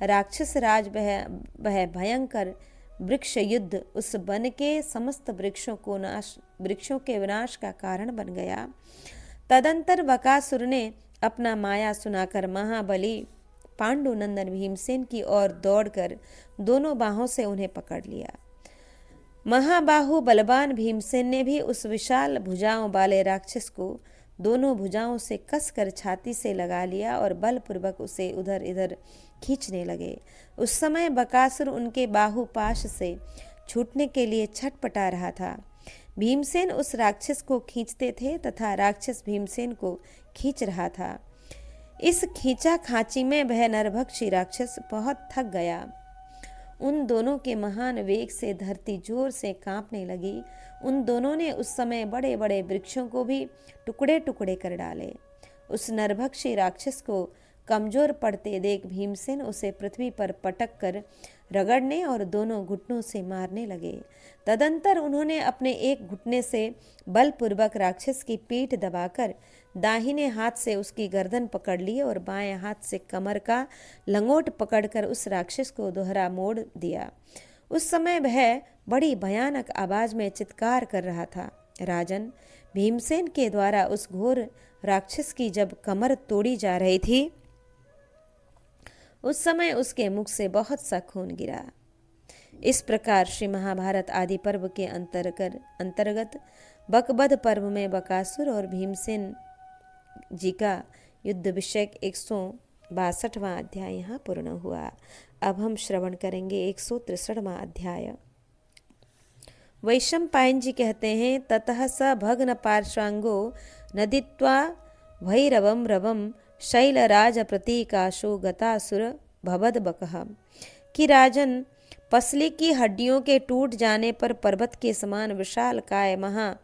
राक्षस राज वह भयंकर वृक्ष युद्ध उस वन के समस्त वृक्षों के विनाश का कारण बन गया। तदंतर बकासुर ने अपना माया सुनाकर महाबली पांडुनंदन भीमसेन की ओर दौड़कर दोनों बाहों से उन्हें पकड़ लिया। महाबाहु बलवान भीमसेन ने भी उस विशाल भुजाओं वाले राक्षस को दोनों भुजाओं से कसकर छाती से लगा लिया और बलपूर्वक उसे उधर इधर खींचने लगे। उस समय बकासुर उनके बाहुपाश से छूटने के लिए छटपटा रहा था। भीमसेन उस राक्षस को खींचते थे तथा राक्षस भीमसेन को खींच रहा था। इस खींचा खांची में वह नरभक्षी राक्षस बहुत थक गया। उन दोनों के महान वेग से धरती जोर से कांपने लगी। उन दोनों ने उस समय बड़े बड़े वृक्षों को भी टुकड़े टुकड़े कर डाले उस नरभक्षी राक्षस को कमजोर पड़ते देख भीमसेन उसे पृथ्वी पर पटक कर रगड़ने और दोनों घुटनों से मारने लगे। तदंतर उन्होंने अपने एक घुटने से बलपूर्वक राक्षस की पीठ दबाकर दाहिने हाथ से उसकी गर्दन पकड़ ली और बाएं हाथ से कमर का लंगोट पकड़कर उस राक्षस को दोहरा मोड़ दिया। उस समय वह बड़ी भयानक आवाज में चित्कार कर रहा था। राजन, भीमसेन के द्वारा उस घोर राक्षस की जब कमर तोड़ी जा रही थी, उस समय उसके मुख से बहुत सा खून गिरा। इस प्रकार श्री महाभारत आदि पर्व के अंतर्गत बकबध पर्व में बकासुर और भीमसेन जी का युद्ध विषयक 162वां अध्याय यहाँ पूर्ण हुआ। अब हम श्रवण करेंगे 163वां अध्याय। वैशंपायन जी कहते हैं, ततः स भग्न पार्श्वांगो नदित्वा भैरवम रवम शैलराज प्रतीकाशो गतासुर भवद बकः। कि राजन, पसली की हड्डियों के टूट जाने पर पर्वत के समान विशाल काय महा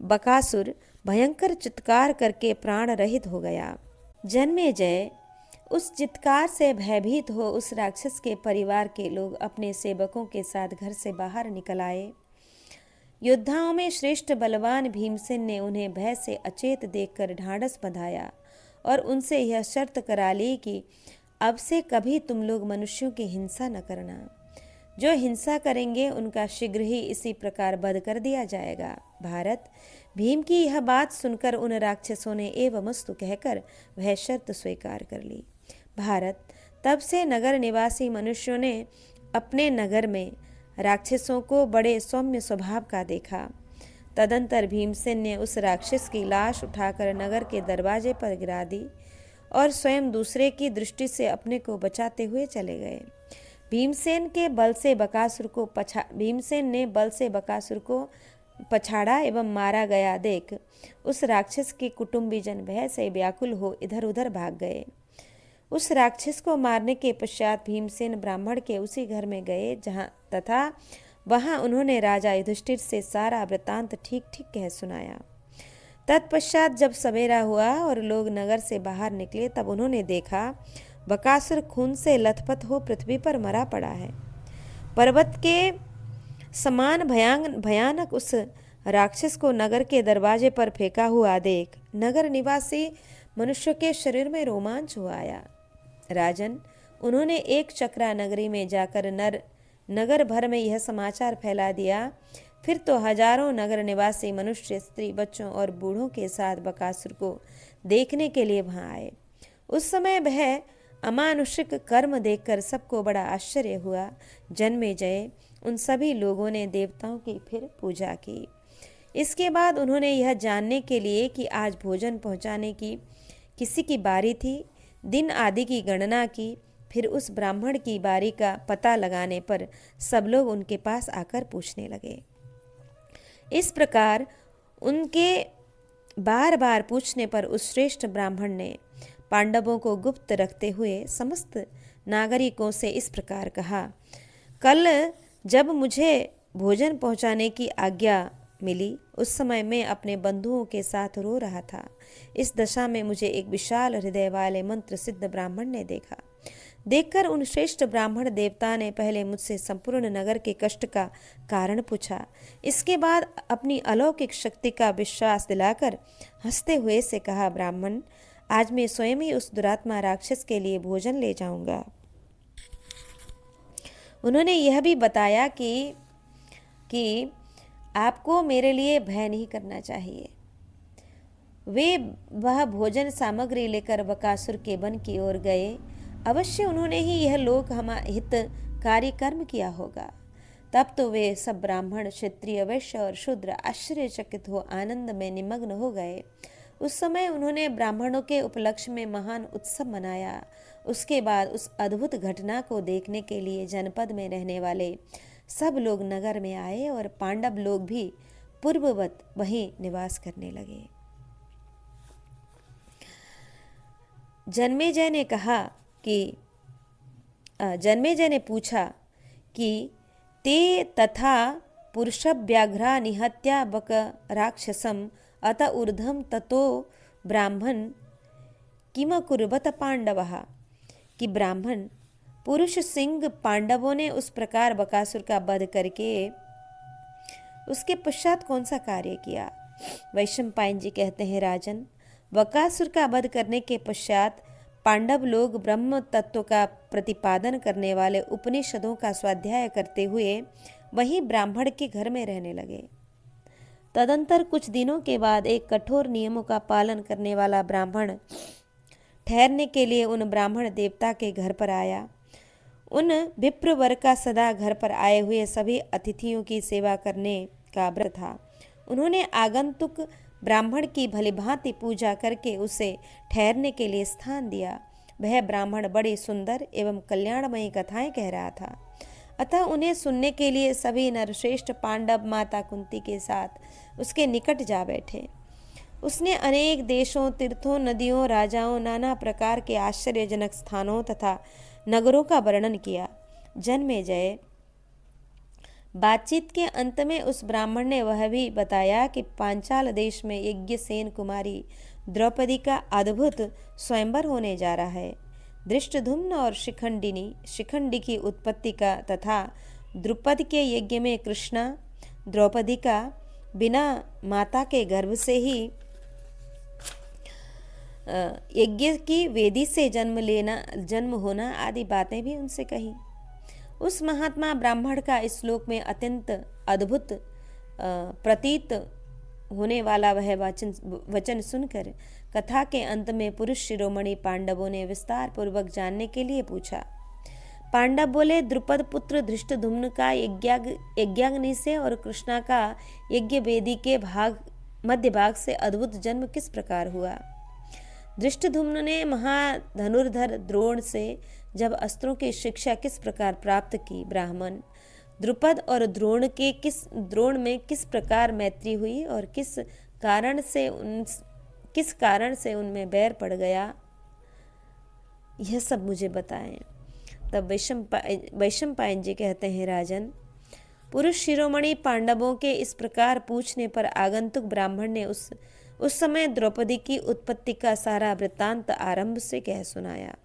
बकासुर भयंकर चित्कार करके प्राण रहित हो गया। जन्मेजय, उस चित्कार से भयभीत हो उस राक्षस के परिवार के लोग अपने सेवकों के साथ घर से बाहर निकल आए। योद्धाओं में श्रेष्ठ बलवान भीमसेन ने उन्हें भय से अचेत देखकर ढाढ़स बंधाया और उनसे यह शर्त करा ली कि अब से कभी तुम लोग मनुष्यों की हिंसा न करना। जो हिंसा करेंगे उनका शीघ्र ही इसी प्रकार वध कर दिया जाएगा। भारत, भीम की यह बात सुनकर उन राक्षसों ने एवमस्तु कहकर वह शर्त स्वीकार कर ली। भारत, तब से नगर निवासी मनुष्यों ने अपने नगर में राक्षसों को बड़े सौम्य स्वभाव का देखा। तदंतर भीमसेन ने उस राक्षस की लाश उठाकर नगर के दरवाजे पर गिरा दी और स्वयं दूसरे की दृष्टि से अपने को बचाते हुए चले गए। भीमसेन ने बल से बकासुर को पछाड़ा एवं मारा गया देख उस राक्षस के कुटुंबीजन भय से व्याकुल हो इधर उधर भाग गए। उस राक्षस को मारने के पश्चात भीमसेन ब्राह्मण के उसी घर में गए तथा वहां उन्होंने राजा युधिष्ठिर से सारा वृत्तांत ठीक ठीक कह सुनाया। तत्पश्चात जब सवेरा हुआ और लोग नगर से बाहर निकले, तब उन्होंने देखा बकासुर खून से लथपथ हो पृथ्वी पर मरा पड़ा है। पर्वत के समान भयानक उस राक्षस को नगर के दरवाजे पर फेंका हुआ देख नगर निवासी मनुष्य के शरीर में रोमांच हो आया। राजन, उन्होंने एक चक्रा नगरी में जाकर नगर भर में यह समाचार फैला दिया। फिर तो हजारों नगर निवासी मनुष्य स्त्री बच्चों और बूढ़ों के साथ बकासुर को देखने के लिए वहां आए। उस समय वह अमानुषिक कर्म देखकर सबको बड़ा आश्चर्य हुआ। जन्मेजय, उन सभी लोगों ने देवताओं की फिर पूजा की। इसके बाद उन्होंने यह जानने के लिए कि आज भोजन पहुंचाने की किसी की बारी थी, दिन आदि की गणना की। फिर उस ब्राह्मण की बारी का पता लगाने पर सब लोग उनके पास आकर पूछने लगे। इस प्रकार उनके बार बार पूछने पर उस श्रेष्ठ ब्राह्मण ने पांडवों को गुप्त रखते हुए समस्त नागरिकों से इस प्रकार कहा, कल जब मुझे भोजन पहुंचाने की आज्ञा मिली, उस समय मैं अपने बंधुओं के साथ रो रहा था। इस दशा में मुझे एक विशाल हृदय वाले मंत्र सिद्ध ब्राह्मण ने देखा। देखकर उन श्रेष्ठ ब्राह्मण देवता ने पहले मुझसे संपूर्ण नगर के कष्ट का कारण पूछा। इसके बाद अपनी अलौकिक शक्ति का विश्वास दिलाकर हंसते हुए से कहा, ब्राह्मण, आज मैं स्वयं ही उस दुरात्मा राक्षस के लिए भोजन ले जाऊंगा। उन्होंने यह भी बताया कि आपको मेरे लिए भय नहीं करना चाहिए। वह भोजन सामग्री लेकर बकासुर के वन की ओर गए। अवश्य उन्होंने ही यह लोक हितकारी कर्म किया होगा। तब तो वे सब ब्राह्मण, क्षत्रिय, वैश्य और शूद्र आश्चर्यचकित हो आनंद में निमग्न हो गए। उस समय उन्होंने ब्राह्मणों के उपलक्ष्य में महान उत्सव मनाया। उसके बाद उस अद्भुत घटना को देखने के लिए जनपद में रहने वाले सब लोग नगर में आए और पांडव लोग भी पूर्ववत वहीं निवास करने लगे। जन्मेजय ने पूछा कि ते तथा पुरुषव्याघ्रा निहत्या बक राक्षसम अत ऊर्ध्वम ततो ब्राह्मण किम कुर्वत पांडवः, कि ब्राह्मण पुरुष सिंह पांडवों ने उस प्रकार बकासुर का वध करके उसके पश्चात कौन सा कार्य किया। वैशंपायन जी कहते हैं, राजन, बकासुर का वध करने के पश्चात पांडव लोग ब्रह्म तत्व का प्रतिपादन करने वाले उपनिषदों का स्वाध्याय करते हुए वहीं ब्राह्मण के घर में रहने लगे। तदंतर कुछ दिनों के बाद एक कठोर नियमों का पालन करने वाला ब्राह्मण ठहरने के लिए उन ब्राह्मण देवता के घर पर आया। उन विप्र वर्ग का सदा घर पर आए हुए सभी अतिथियों की सेवा करने का व्रत था। उन्होंने आगंतुक ब्राह्मण की भलीभांति पूजा करके उसे ठहरने के लिए स्थान दिया। वह ब्राह्मण बड़ी सुंदर एवं कल्याणमयी कथाएं कह रहा था, अतः उन्हें सुनने के लिए सभी नरश्रेष्ठ पांडव माता कुंती के साथ उसके निकट जा बैठे। उसने अनेक देशों, तीर्थों, नदियों, राजाओं, नाना प्रकार के आश्चर्यजनक स्थानों तथा नगरों का वर्णन किया। जन्मेजय, बातचीत के अंत में उस ब्राह्मण ने वह भी बताया कि पांचाल देश में यज्ञसेन कुमारी द्रौपदी का अद्भुत स्वयंवर होने जा रहा है। धृष्टद्युम्न और शिखंडी की उत्पत्ति का तथा द्रुपद के यज्ञ में कृष्णा द्रौपदी का बिना माता के गर्भ से ही यज्ञ की वेदी से जन्म होना आदि बातें भी उनसे कही। उस महात्मा ब्राह्मण का इस श्लोक में अत्यंत अद्भुत प्रतीत होने वाला वह वचन सुनकर कथा के अंत में पुरुष शिरोमणि पांडवों ने विस्तार पूर्वक जानने के लिए पूछा। पांडव बोले, द्रुपद पुत्र धृष्टद्युम्न का यज्ञाग्नि से और कृष्णा का यज्ञ वेदी के मध्य भाग से अद्भुत जन्म किस प्रकार हुआ। धृष्टद्युम्न ने महाधनुर्धर द्रोण से जब अस्त्रों की शिक्षा किस प्रकार प्राप्त की। ब्राह्मण, द्रुपद और द्रोण में किस प्रकार मैत्री हुई और किस कारण से उनमें बैर पड़ गया, यह सब मुझे बताएं। तब वैशंपायन जी कहते हैं, राजन, पुरुष शिरोमणि पांडवों के इस प्रकार पूछने पर आगंतुक ब्राह्मण ने उस समय द्रौपदी की उत्पत्ति का सारा वृत्तांत आरंभ से कह सुनाया।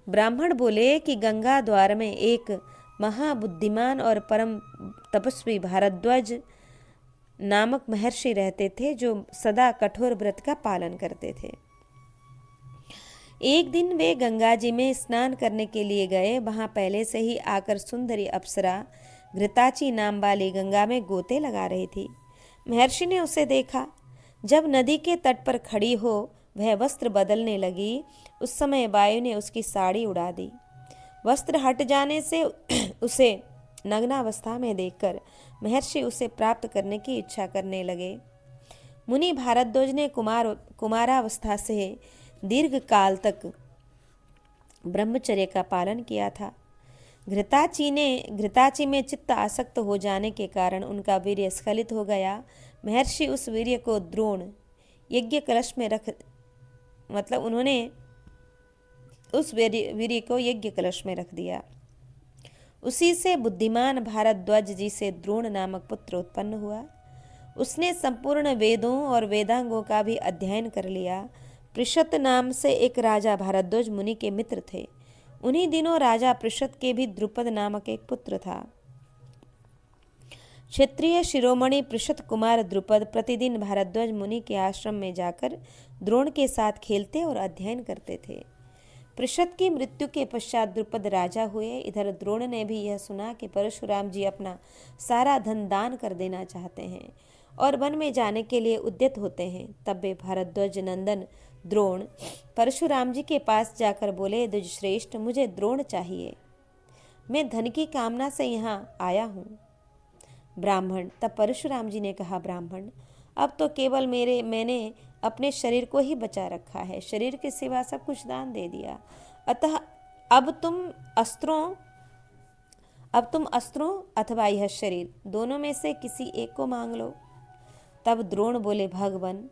ब्राह्मण बोले कि गंगा द्वार में एक महाबुद्धिमान और परम तपस्वी भारद्वाज नामक महर्षि रहते थे, जो सदा कठोर व्रत का पालन करते थे। एक दिन वे गंगा जी में स्नान करने के लिए गए। वहां पहले से ही आकर सुंदरी अप्सरा घृताची नाम वाली गंगा में गोते लगा रही थी। महर्षि ने उसे देखा। जब नदी के तट पर खड़ी हो वह वस्त्र बदलने लगी, उस समय वायु ने उसकी साड़ी उड़ा दी। वस्त्र हट जाने से उसे नग्नावस्था में देखकर महर्षि उसे प्राप्त करने की इच्छा करने लगे। मुनि भारद्वाज ने कुमारावस्था से दीर्घ काल तक ब्रह्मचर्य का पालन किया था। घृताची में चित्त आसक्त हो जाने के कारण उनका वीर्य स्खलित हो गया। महर्षि उस वीर्य को द्रोण यज्ञ कलश में उन्होंने उस वीर्य को यज्ञ कलश में रख दिया। उसी से बुद्धिमान भारद्वाज जी से द्रोण नामक पुत्र उत्पन्न हुआ। उसने संपूर्ण वेदों और वेदांगों का भी अध्ययन कर लिया। पृषत नाम से एक राजा भारद्वाज मुनि के मित्र थे। उन्हीं दिनों राजा पृषत के भी द्रुपद नामक एक पुत्र था। क्षत्रिय शिरोमणि पृषत कुमार द्रुपद प्रतिदिन भारद्वाज मुनि के आश्रम में जाकर द्रोण के साथ खेलते और अध्ययन करते थे। पृषत की मृत्यु के पश्चात द्रुपद राजा हुए। इधर द्रोण ने भी यह सुना कि परशुराम जी अपना सारा धन दान कर देना चाहते हैं और वन में जाने के लिए उद्यत होते हैं। तब वे भारद्वाज नंदन द्रोण परशुराम जी के पास जाकर बोले, द्विजश्रेष्ठ, मुझे द्रोण चाहिए, मैं धन की कामना से यहाँ आया हूँ। ब्राह्मण, तब परशुराम जी ने कहा, ब्राह्मण, अब तो केवल मैंने अपने शरीर को ही बचा रखा है, शरीर के सिवा सब कुछ दान दे दिया, अतः अब तुम अस्त्रों अथवा यह शरीर दोनों में से किसी एक को मांग लो। तब द्रोण बोले, भगवन,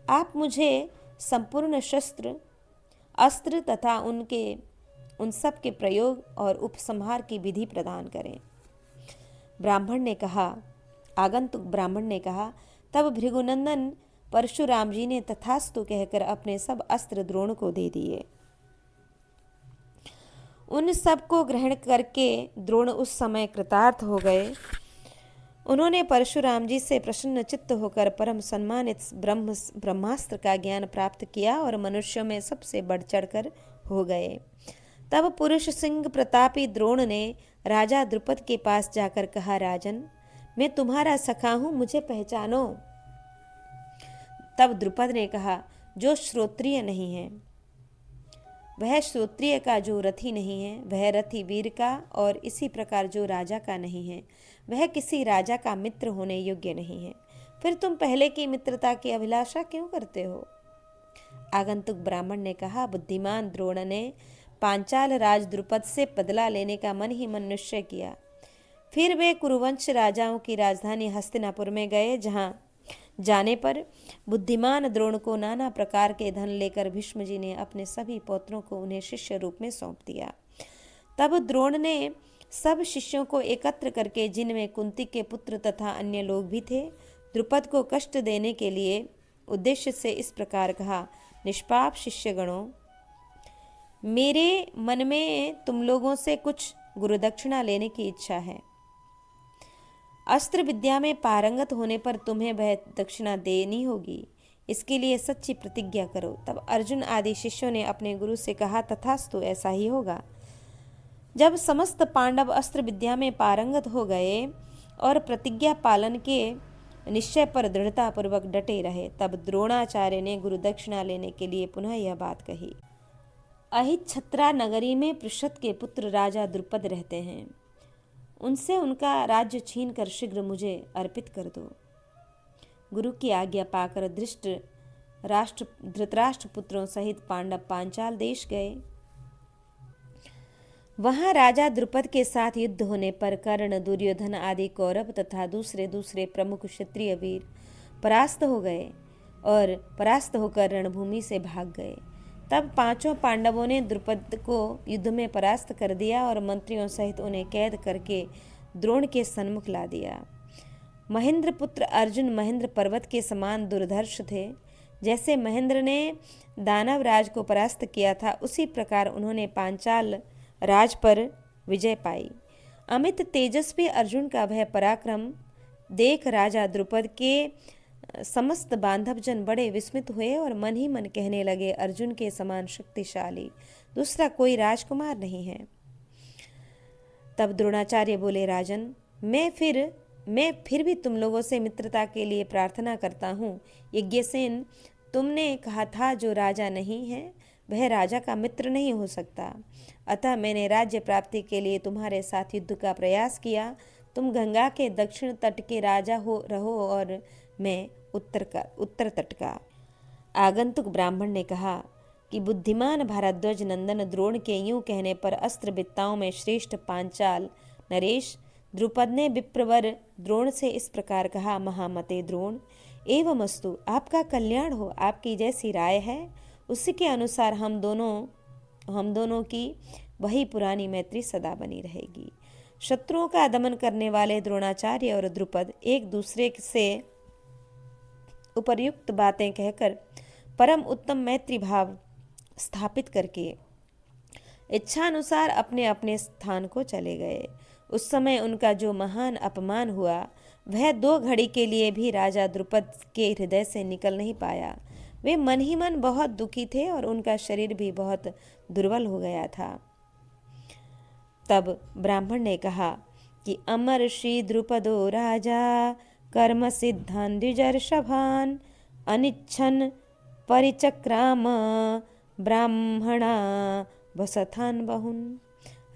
आप मुझे संपूर्ण शस्त्र अस्त्र तथा उन सब के प्रयोग और उपसंहार की विधि प्रदान करें। आगंतुक ब्राह्मण ने कहा, तब भृगुनंदन परशुराम जी ने तथास्तु कहकर अपने सब अस्त्र द्रोण को दे दिए। उन सब को ग्रहण करके द्रोण उस समय कृतार्थ हो गए। उन्होंने परशुराम जी से प्रसन्न चित्त होकर परम सम्मानित ब्रह्मास्त्र का ज्ञान प्राप्त किया और मनुष्यों में सबसे बढ़ चढ़कर हो गए। तब पुरुष सिंह प्रतापी द्रोण ने राजा द्रुपद के पास जाकर कहा, राजन, मैं तुम्हारा सखा हूं, मुझे पहचानो। तब द्रुपद ने कहा, जो श्रोत्रिय नहीं है वह श्रोत्रिय का, जो रथी नहीं है वह रथी वीर का, और इसी प्रकार जो राजा का नहीं है वह किसी राजा का मित्र होने योग्य नहीं है। फिर तुम पहले की मित्रता की अभिलाषा क्यों करते हो? आगंतुक ब्राह्मण ने कहा, बुद्धिमान द्रोण ने पांचाल राज द्रुपद से बदला लेने का मन ही मन निश्चय किया। फिर वे कुरुवंश राजाओं की राजधानी हस्तिनापुर में गए, जहां जाने पर बुद्धिमान द्रोण को नाना प्रकार के धन लेकर भीष्म जी ने अपने सभी पौत्रों को उन्हें शिष्य रूप में सौंप दिया। तब द्रोण ने सब शिष्यों को एकत्र करके, जिनमें कुंती के पुत्र तथा अन्य लोग भी थे, द्रुपद को कष्ट देने के लिए उद्देश्य से इस प्रकार कहा, निष्पाप शिष्यगणों, मेरे मन में तुम लोगों से कुछ गुरुदक्षिणा लेने की इच्छा है। अस्त्र विद्या में पारंगत होने पर तुम्हें वह दक्षिणा देनी होगी। इसके लिए सच्ची प्रतिज्ञा करो। तब अर्जुन आदि शिष्यों ने अपने गुरु से कहा, तथास्तु, ऐसा ही होगा। जब समस्त पांडव अस्त्र विद्या में पारंगत हो गए और प्रतिज्ञा पालन के निश्चय पर दृढ़तापूर्वक डटे रहे, तब द्रोणाचार्य ने गुरु दक्षिणा लेने के लिए पुनः यह बात कही। अहिच्छत्रा नगरी में पृषद के पुत्र राजा द्रुपद रहते हैं। उनसे उनका राज्य छीनकर शीघ्र मुझे अर्पित कर दो। गुरु की आज्ञा पाकर धृतराष्ट्र पुत्रों सहित पांडव पांचाल देश गए। वहां राजा द्रुपद के साथ युद्ध होने पर कर्ण, दुर्योधन आदि कौरव तथा दूसरे प्रमुख क्षत्रिय वीर परास्त हो गए और परास्त होकर रणभूमि से भाग गए। तब पांचों पांडवों ने द्रुपद को युद्ध में परास्त कर दिया और मंत्रियों सहित उन्हें कैद करके द्रोण के सन्मुख ला दिया। महेंद्र पुत्र अर्जुन महेंद्र पर्वत के समान दुर्धर्ष थे। जैसे महेंद्र ने दानव राज को परास्त किया था, उसी प्रकार उन्होंने पांचाल राज पर विजय पाई। अमित तेजस्वी अर्जुन का वह पराक्रम देख राजा द्रुपद के समस्त बांधवजन बड़े विस्मित हुए और मन ही मन कहने लगे, अर्जुन के समान शक्तिशाली दूसरा कोई राजकुमार नहीं है। तब द्रोणाचार्य बोले, राजन, मैं फिर भी तुम लोगों से मित्रता के लिए प्रार्थना करता हूँ। यज्ञसेन, तुमने कहा था जो राजा नहीं है वह राजा का मित्र नहीं हो सकता। अतः मैंने राज्य प्राप्ति के लिए तुम्हारे साथ युद्ध का प्रयास किया। तुम गंगा के दक्षिण तट के राजा रहो और मैं उत्तर तट का। आगंतुक ब्राह्मण ने कहा कि बुद्धिमान भारद्वाज नंदन द्रोण के यूं कहने पर अस्त्र विद्याओं में श्रेष्ठ पांचाल नरेश द्रुपद ने विप्रवर द्रोण से इस प्रकार कहा, महामते द्रोण, एवमस्तु, आपका कल्याण हो। आपकी जैसी राय है उसी के अनुसार हम दोनों की वही पुरानी मैत्री सदा बनी रहेगी। शत्रुओं का दमन करने वाले द्रोणाचार्य और द्रुपद एक दूसरे से उपर्युक्त बातें कहकर परम उत्तम मैत्री भाव स्थापित करके इच्छानुसार अपने अपने स्थान को चले गए। उस समय उनका जो महान अपमान हुआ वह 2 घड़ी के लिए भी राजा द्रुपद के हृदय से निकल नहीं पाया। वे मन ही मन बहुत दुखी थे और उनका शरीर भी बहुत दुर्बल हो गया था। तब ब्राह्मण ने कहा कि अमर श्री द्रुपदो राजा कर्म सिद्धान द्विजर्षभान अनिच्छन परिचक्राम ब्राह्मणा वसथान बहुन।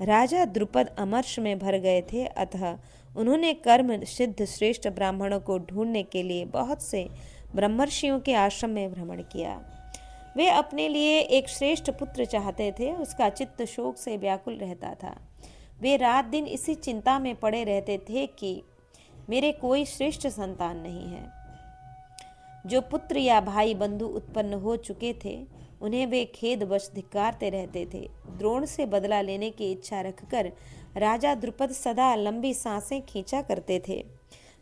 राजा द्रुपद अमर्ष में भर गए थे, अतः उन्होंने कर्म सिद्ध श्रेष्ठ ब्राह्मणों को ढूंढने के लिए बहुत से ब्रह्मर्षियों के आश्रम में भ्रमण किया। वे अपने लिए एक श्रेष्ठ पुत्र चाहते थे। उसका चित्त शोक से व्याकुल रहता था। वे रात दिन इसी चिंता में पड़े रहते थे कि मेरे कोई श्रेष्ठ संतान नहीं है। जो पुत्र या भाई बंधु उत्पन्न हो चुके थे उन्हें वे खेदवश धिक्कारते रहते थे। द्रोण से बदला लेने की इच्छा रखकर राजा द्रुपद सदा लंबी सांसें खींचा करते थे।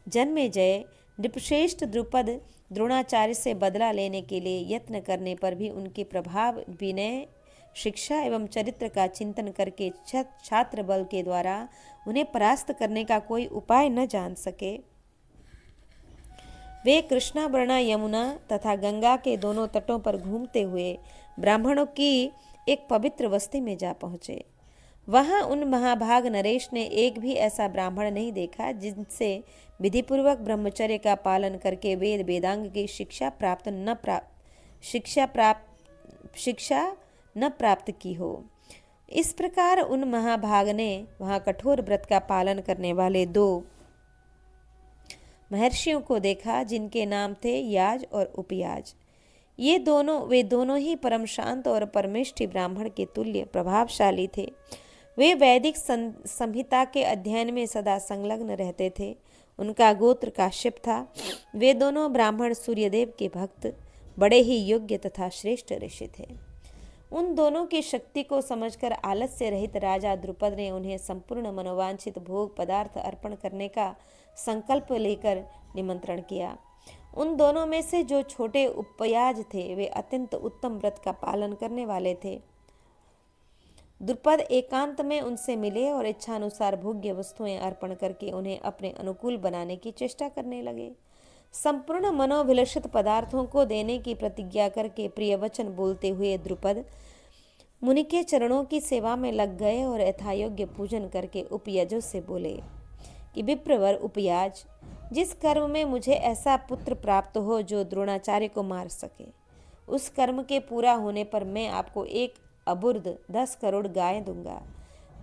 जन्मेजय, नृपश्रेष्ठ द्रुपद द्रोणाचार्य से बदला लेने के लिए यत्न करने पर भी उनके प्रभाव, विनय, शिक्षा एवं चरित्र का चिंतन करके छात्र बल के द्वारा उन्हें परास्त करने का कोई उपाय न जान सके। वे कृष्णा, वर्णा, यमुना तथा गंगा के दोनों तटों पर घूमते हुए ब्राह्मणों की एक पवित्र बस्ती में जा पहुँचे। वहाँ उन महाभाग नरेश ने एक भी ऐसा ब्राह्मण नहीं देखा जिनसे विधिपूर्वक ब्रह्मचर्य का पालन करके वेद वेदांग की शिक्षा न प्राप्त की हो। इस प्रकार उन महाभाग ने वहाँ कठोर व्रत का पालन करने वाले 2 महर्षियों को देखा जिनके नाम थे याज और उपयाज। वे दोनों ही परम शांत और परमेष्ठी ब्राह्मण के तुल्य प्रभावशाली थे। वे वैदिक संहिता के अध्ययन में सदा संलग्न रहते थे। उनका गोत्र काश्यप था। वे दोनों ब्राह्मण सूर्यदेव के भक्त, बड़े ही योग्य तथा श्रेष्ठ ऋषि थे। उन दोनों की शक्ति को समझकर आलस्य रहित राजा द्रुपद ने उन्हें संपूर्ण मनोवांछित भोग पदार्थ अर्पण करने का संकल्प लेकर निमंत्रण किया। उन दोनों में से जो छोटे उपयाज थे वे अत्यंत उत्तम व्रत का पालन करने वाले थे। द्रुपद एकांत में उनसे मिले और इच्छानुसार भोग्य वस्तुएं अर्पण करके उन्हें अपने अनुकूल बनाने की चेष्टा करने लगे। संपूर्ण मनोभिलषित पदार्थों को देने की प्रतिज्ञा करके प्रिय वचन बोलते हुए द्रुपद मुनि के चरणों की सेवा में लग गए और यथायोग्य पूजन करके उपयजों से बोले कि विप्रवर उपयाज, जिस कर्म में मुझे ऐसा पुत्र प्राप्त हो जो द्रोणाचार्य को मार सके, उस कर्म के पूरा होने पर मैं आपको 1 अबुर्द 10 करोड़ गाय दूंगा।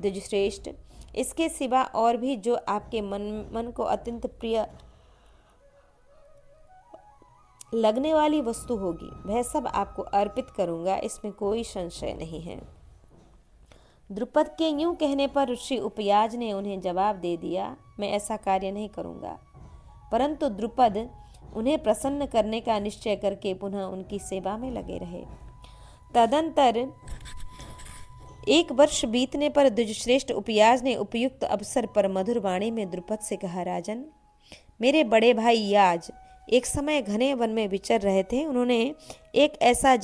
द्विजश्रेष्ठ, इसके सिवा और भी जो आपके मन को अत्यंत प्रिय लगने वाली वस्तु होगी वह सब आपको अर्पित करूंगा, इसमें कोई संशय नहीं है। द्रुपद के यूं कहने पर ऋषि उपयाज ने उन्हें जवाब दे दिया, मैं ऐसा कार्य नहीं करूंगा। परंतु द्रुपद उन्हें प्रसन्न करने का निश्चय करके पुनः उनकी सेवा में लगे रहे। तदंतर 1 वर्ष बीतने पर द्विजश्रेष्ठ उपयाज ने उपयुक्त अवसर पर मधुर वाणी में द्रुपद से कहा, राजन, मेरे बड़े भाई याज एक समय घने वन में विचर रहे थे। उन्होंने एक ऐसी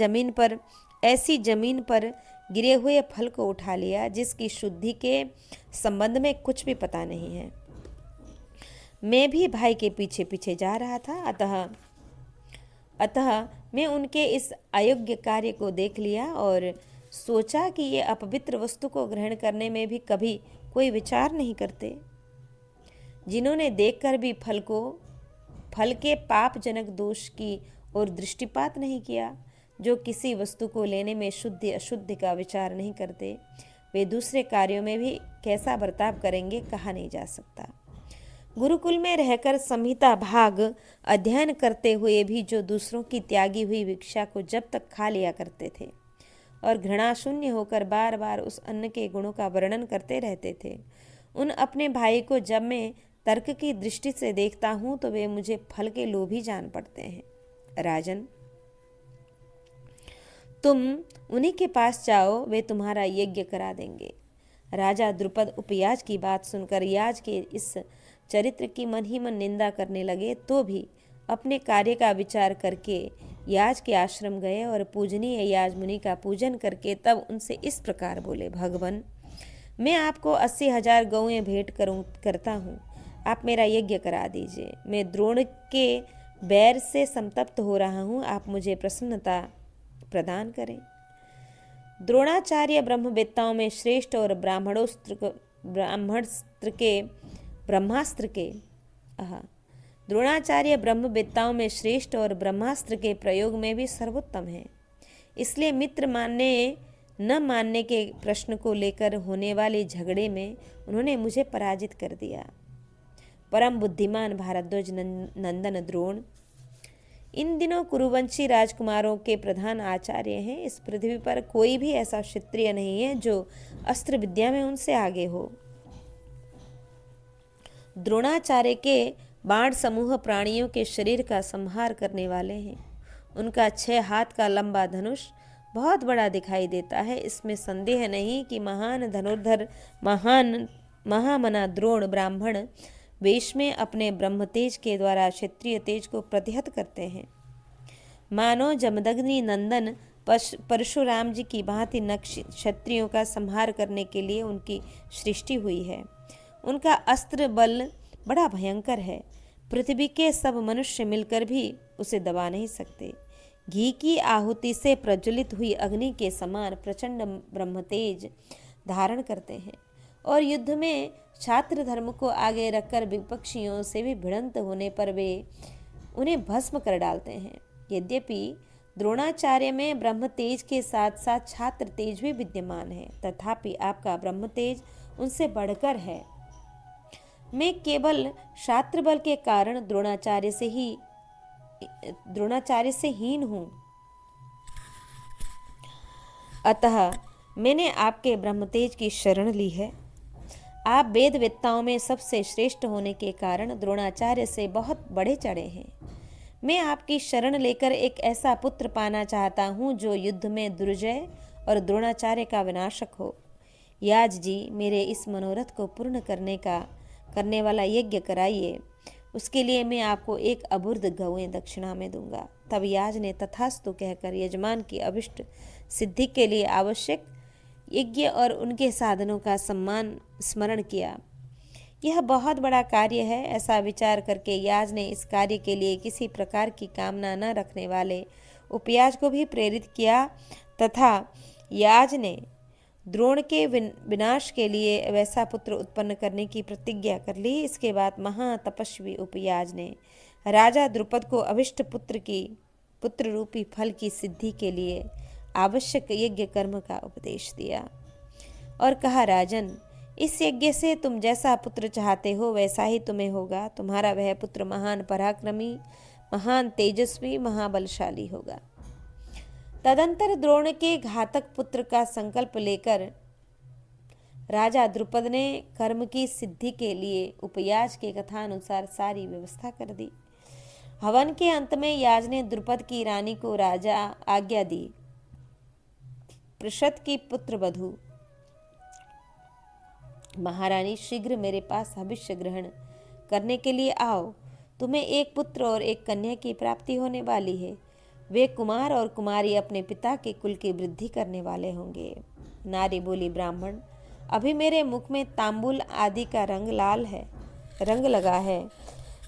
जमीन पर गिरे हुए फल को उठा लिया जिसकी शुद्धि के संबंध में कुछ भी पता नहीं है। मैं भी भाई के पीछे पीछे जा रहा था, अतः मैं उनके इस अयोग्य कार्य को देख लिया और सोचा कि ये अपवित्र वस्तु को ग्रहण करने में भी कभी कोई विचार नहीं करते। जिन्होंने देखकर भी फल के पापजनक दोष की ओर दृष्टिपात नहीं किया, जो किसी वस्तु को लेने में शुद्ध अशुद्ध का विचार नहीं करते, वे दूसरे कार्यों में भी कैसा बर्ताव करेंगे कहा नहीं जा सकता। गुरुकुल में रहकर संहिता भाग अध्ययन करते हुए भी जो दूसरों की त्यागी हुई भिक्षा को जब तक खा लिया करते थे और घृणा शून्य होकर बार बार उस अन्न के गुणों का वर्णन करते रहते थे, उन अपने भाई को जब मैं तर्क की दृष्टि से देखता हूं तो वे मुझे फल के लोभी जान पड़ते हैं। राजन, तुम उन्हीं के पास जाओ, वे तुम्हारा यज्ञ करा देंगे। राजा द्रुपद उपयाज की बात सुनकर याज के इस चरित्र की मन ही मन निंदा करने लगे, तो भी अपने कार्य का विचार करके याज के आश्रम गए और पूजनीय याज मुनि का पूजन करके तब उनसे इस प्रकार बोले, भगवान, मैं आपको 80,000 गौएं भेंट करता हूँ, आप मेरा यज्ञ करा दीजिए। मैं द्रोण के बैर से संतप्त हो रहा हूँ, आप मुझे प्रसन्नता प्रदान करें। द्रोणाचार्य ब्रह्मवेत्ताओं में श्रेष्ठ और द्रोणाचार्य ब्रह्मवेत्ताओं में श्रेष्ठ और ब्रह्मास्त्र के प्रयोग में भी सर्वोत्तम है। इसलिए मित्र मानने न मानने के प्रश्न को लेकर होने वाले झगड़े में उन्होंने मुझे पराजित कर दिया। परम बुद्धिमान भारद्वाज नंदन द्रोण इन दिनों कुरुवंशी राजकुमारों के प्रधान आचार्य हैं। इस पृथ्वी पर कोई भी ऐसा क्षत्रिय नहीं है जो अस्त्र विद्या में उनसे आगे हो। द्रोणाचार्य के बाण समूह प्राणियों के शरीर का संहार करने वाले हैं। उनका 6 हाथ का लंबा धनुष बहुत बड़ा दिखाई देता है। इसमें संदेह नहीं कि महान धनुर्धर महामना द्रोण ब्राह्मण वेश में अपने ब्रह्म तेज के द्वारा क्षत्रिय तेज को प्रतिहत करते हैं। मानो जमदग्नि नंदन परशुराम जी की भांति क्षत्रियों का संहार करने के लिए उनकी सृष्टि हुई है। उनका अस्त्र बल बड़ा भयंकर है, पृथ्वी के सब मनुष्य मिलकर भी उसे दबा नहीं सकते। घी की आहुति से प्रज्वलित हुई अग्नि के समान प्रचंड ब्रह्मतेज धारण करते हैं और युद्ध में छात्र धर्म को आगे रखकर विपक्षियों से भी भिड़ंत होने पर वे उन्हें भस्म कर डालते हैं। यद्यपि द्रोणाचार्य में ब्रह्म तेज के साथ साथ छात्र तेज भी विद्यमान है, तथापि आपका ब्रह्म तेज उनसे बढ़कर है। मैं केवल छात्र बल के कारण द्रोणाचार्य से हीन हूं। अतः मैंने आपके ब्रह्मतेज की शरण ली है। आप वेद वेत्ताओं में सबसे श्रेष्ठ होने के कारण द्रोणाचार्य से बहुत बड़े चढ़े हैं। मैं आपकी शरण लेकर एक ऐसा पुत्र पाना चाहता हूँ जो युद्ध में दुर्जय और द्रोणाचार्य का विनाशक हो। याज जी, मेरे इस मनोरथ को पूर्ण करने वाला यज्ञ कराइए। उसके लिए मैं आपको एक अबुर्द गौएं दक्षिणा में दूंगा। तब याज ने तथास्तु कहकर यजमान की अभिष्ट सिद्धि के लिए आवश्यक यज्ञ और उनके साधनों का स्मरण किया। यह बहुत बड़ा कार्य है, ऐसा विचार करके याज ने इस कार्य के लिए किसी प्रकार की कामना न रखने वाले उपयाज को भी प्रेरित किया तथा याज ने द्रोण के विनाश के लिए वैसा पुत्र उत्पन्न करने की प्रतिज्ञा कर ली। इसके बाद महातपस्वी उपयाज ने राजा द्रुपद को अभिष्ट पुत्र रूपी फल की सिद्धि के लिए आवश्यक यज्ञ कर्म का उपदेश दिया और कहा, राजन, इस यज्ञ से तुम जैसा पुत्र चाहते हो वैसा ही तुम्हें होगा। तुम्हारा वह पुत्र महान पराक्रमी, महान तेजस्वी, महाबलशाली होगा। तदंतर द्रोण के घातक पुत्र का संकल्प लेकर राजा द्रुपद ने कर्म की सिद्धि के लिए उपयाज के कथानुसार सारी व्यवस्था कर दी। हवन के अंत में याज ने द्रुपद की रानी को राजा आज्ञा दी, पृषद की पुत्र वधू महारानी, शीघ्र मेरे पास हविष्य ग्रहण करने के लिए आओ। तुम्हें एक पुत्र और एक कन्या की प्राप्ति होने वाली है। वे कुमार और कुमारी अपने पिता के कुल की वृद्धि करने वाले होंगे। नारी बोली, ब्राह्मण, अभी मेरे मुख में तांबुल आदि का रंग लगा है।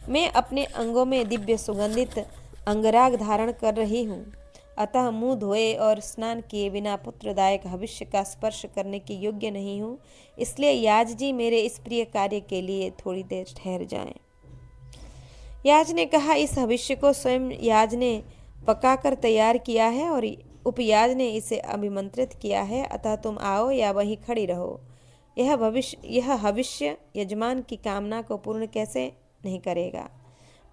मैं अपने अंगों में दिव्य सुगंधित अंगराग धारण कर रही हूँ, अतः मुंह धोए और स्नान किए बिना पुत्रदायक भविष्य का स्पर्श करने के योग्य नहीं हूँ। इसलिए याज जी, मेरे इस प्रिय कार्य के लिए थोड़ी देर ठहर जाएं। याज ने कहा, इस भविष्य को स्वयं याज ने पकाकर तैयार किया है और उपयाज ने इसे अभिमंत्रित किया है, अतः तुम आओ या वहीं खड़ी रहो। यह भविष्य यजमान की कामना को पूर्ण कैसे नहीं करेगा।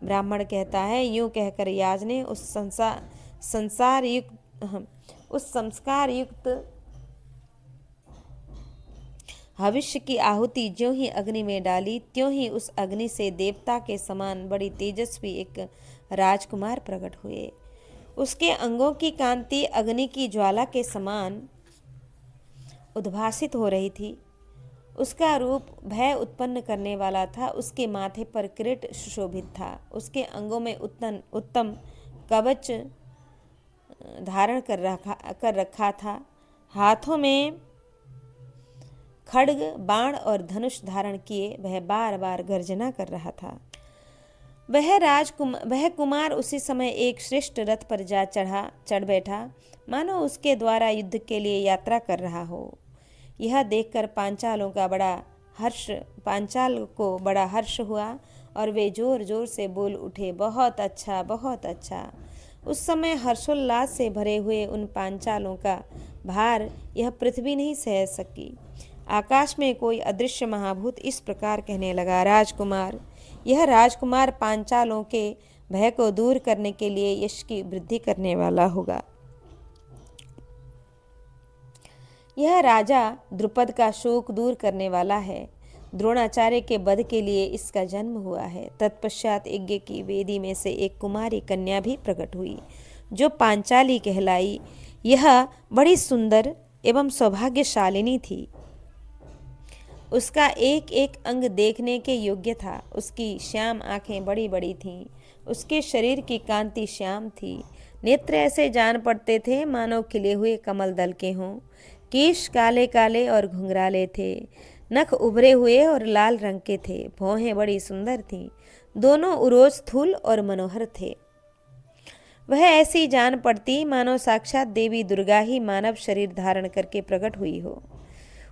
ब्राह्मण कहता है, यूं कहकर याज ने उस संस्कार युक्त भविष्य की आहुति ज्यों ही अग्नि में डाली, त्यों ही उस अग्नि से देवता के समान बड़ी तेजस्वी एक राजकुमार प्रकट हुए। उसके अंगों की कांति अग्नि की ज्वाला के समान उद्भासित हो रही थी। उसका रूप भय उत्पन्न करने वाला था। उसके माथे पर किरीट सुशोभित था। उसके अंगों में उत्तम कवच धारण कर रखा था। हाथों में खड्ग, बाण और धनुष धारण किए वह बार बार गर्जना कर रहा था। वह कुमार उसी समय एक श्रेष्ठ रथ पर जा चढ़ बैठा, मानो उसके द्वारा युद्ध के लिए यात्रा कर रहा हो। यह देखकर पांचाल को बड़ा हर्ष हुआ और वे जोर जोर से बोल उठे, बहुत अच्छा, बहुत अच्छा। उस समय हर्षोल्लास से भरे हुए उन पांचालों का भार यह पृथ्वी नहीं सह सकी। आकाश में कोई अदृश्य महाभूत इस प्रकार कहने लगा, राजकुमार, यह राजकुमार पांचालों के भय को दूर करने के लिए यश की वृद्धि करने वाला होगा। यह राजा द्रुपद का शोक दूर करने वाला है। द्रोणाचार्य के वध के लिए इसका जन्म हुआ है। तत्पश्चात यज्ञ की वेदी में से एक कुमारी कन्या भी प्रकट हुई, जो पांचाली कहलाई। यह बड़ी सुंदर एवं सौभाग्यशालिनी थी। उसका एक एक अंग देखने के योग्य था। उसकी श्याम आंखें बड़ी बड़ी थीं। उसके शरीर की कांति श्याम थी। नेत्र ऐसे जान पड़ते थे मानो खिले हुए कमल दल के हों। केश काले काले और घुंघराले थे। नख उभरे हुए और लाल रंग के थे। भौहें बड़ी सुंदर थीं। दोनों उरोज स्थूल और मनोहर थे। वह ऐसी जान पड़ती मानो साक्षात देवी दुर्गा ही मानव शरीर धारण करके प्रकट हुई हो।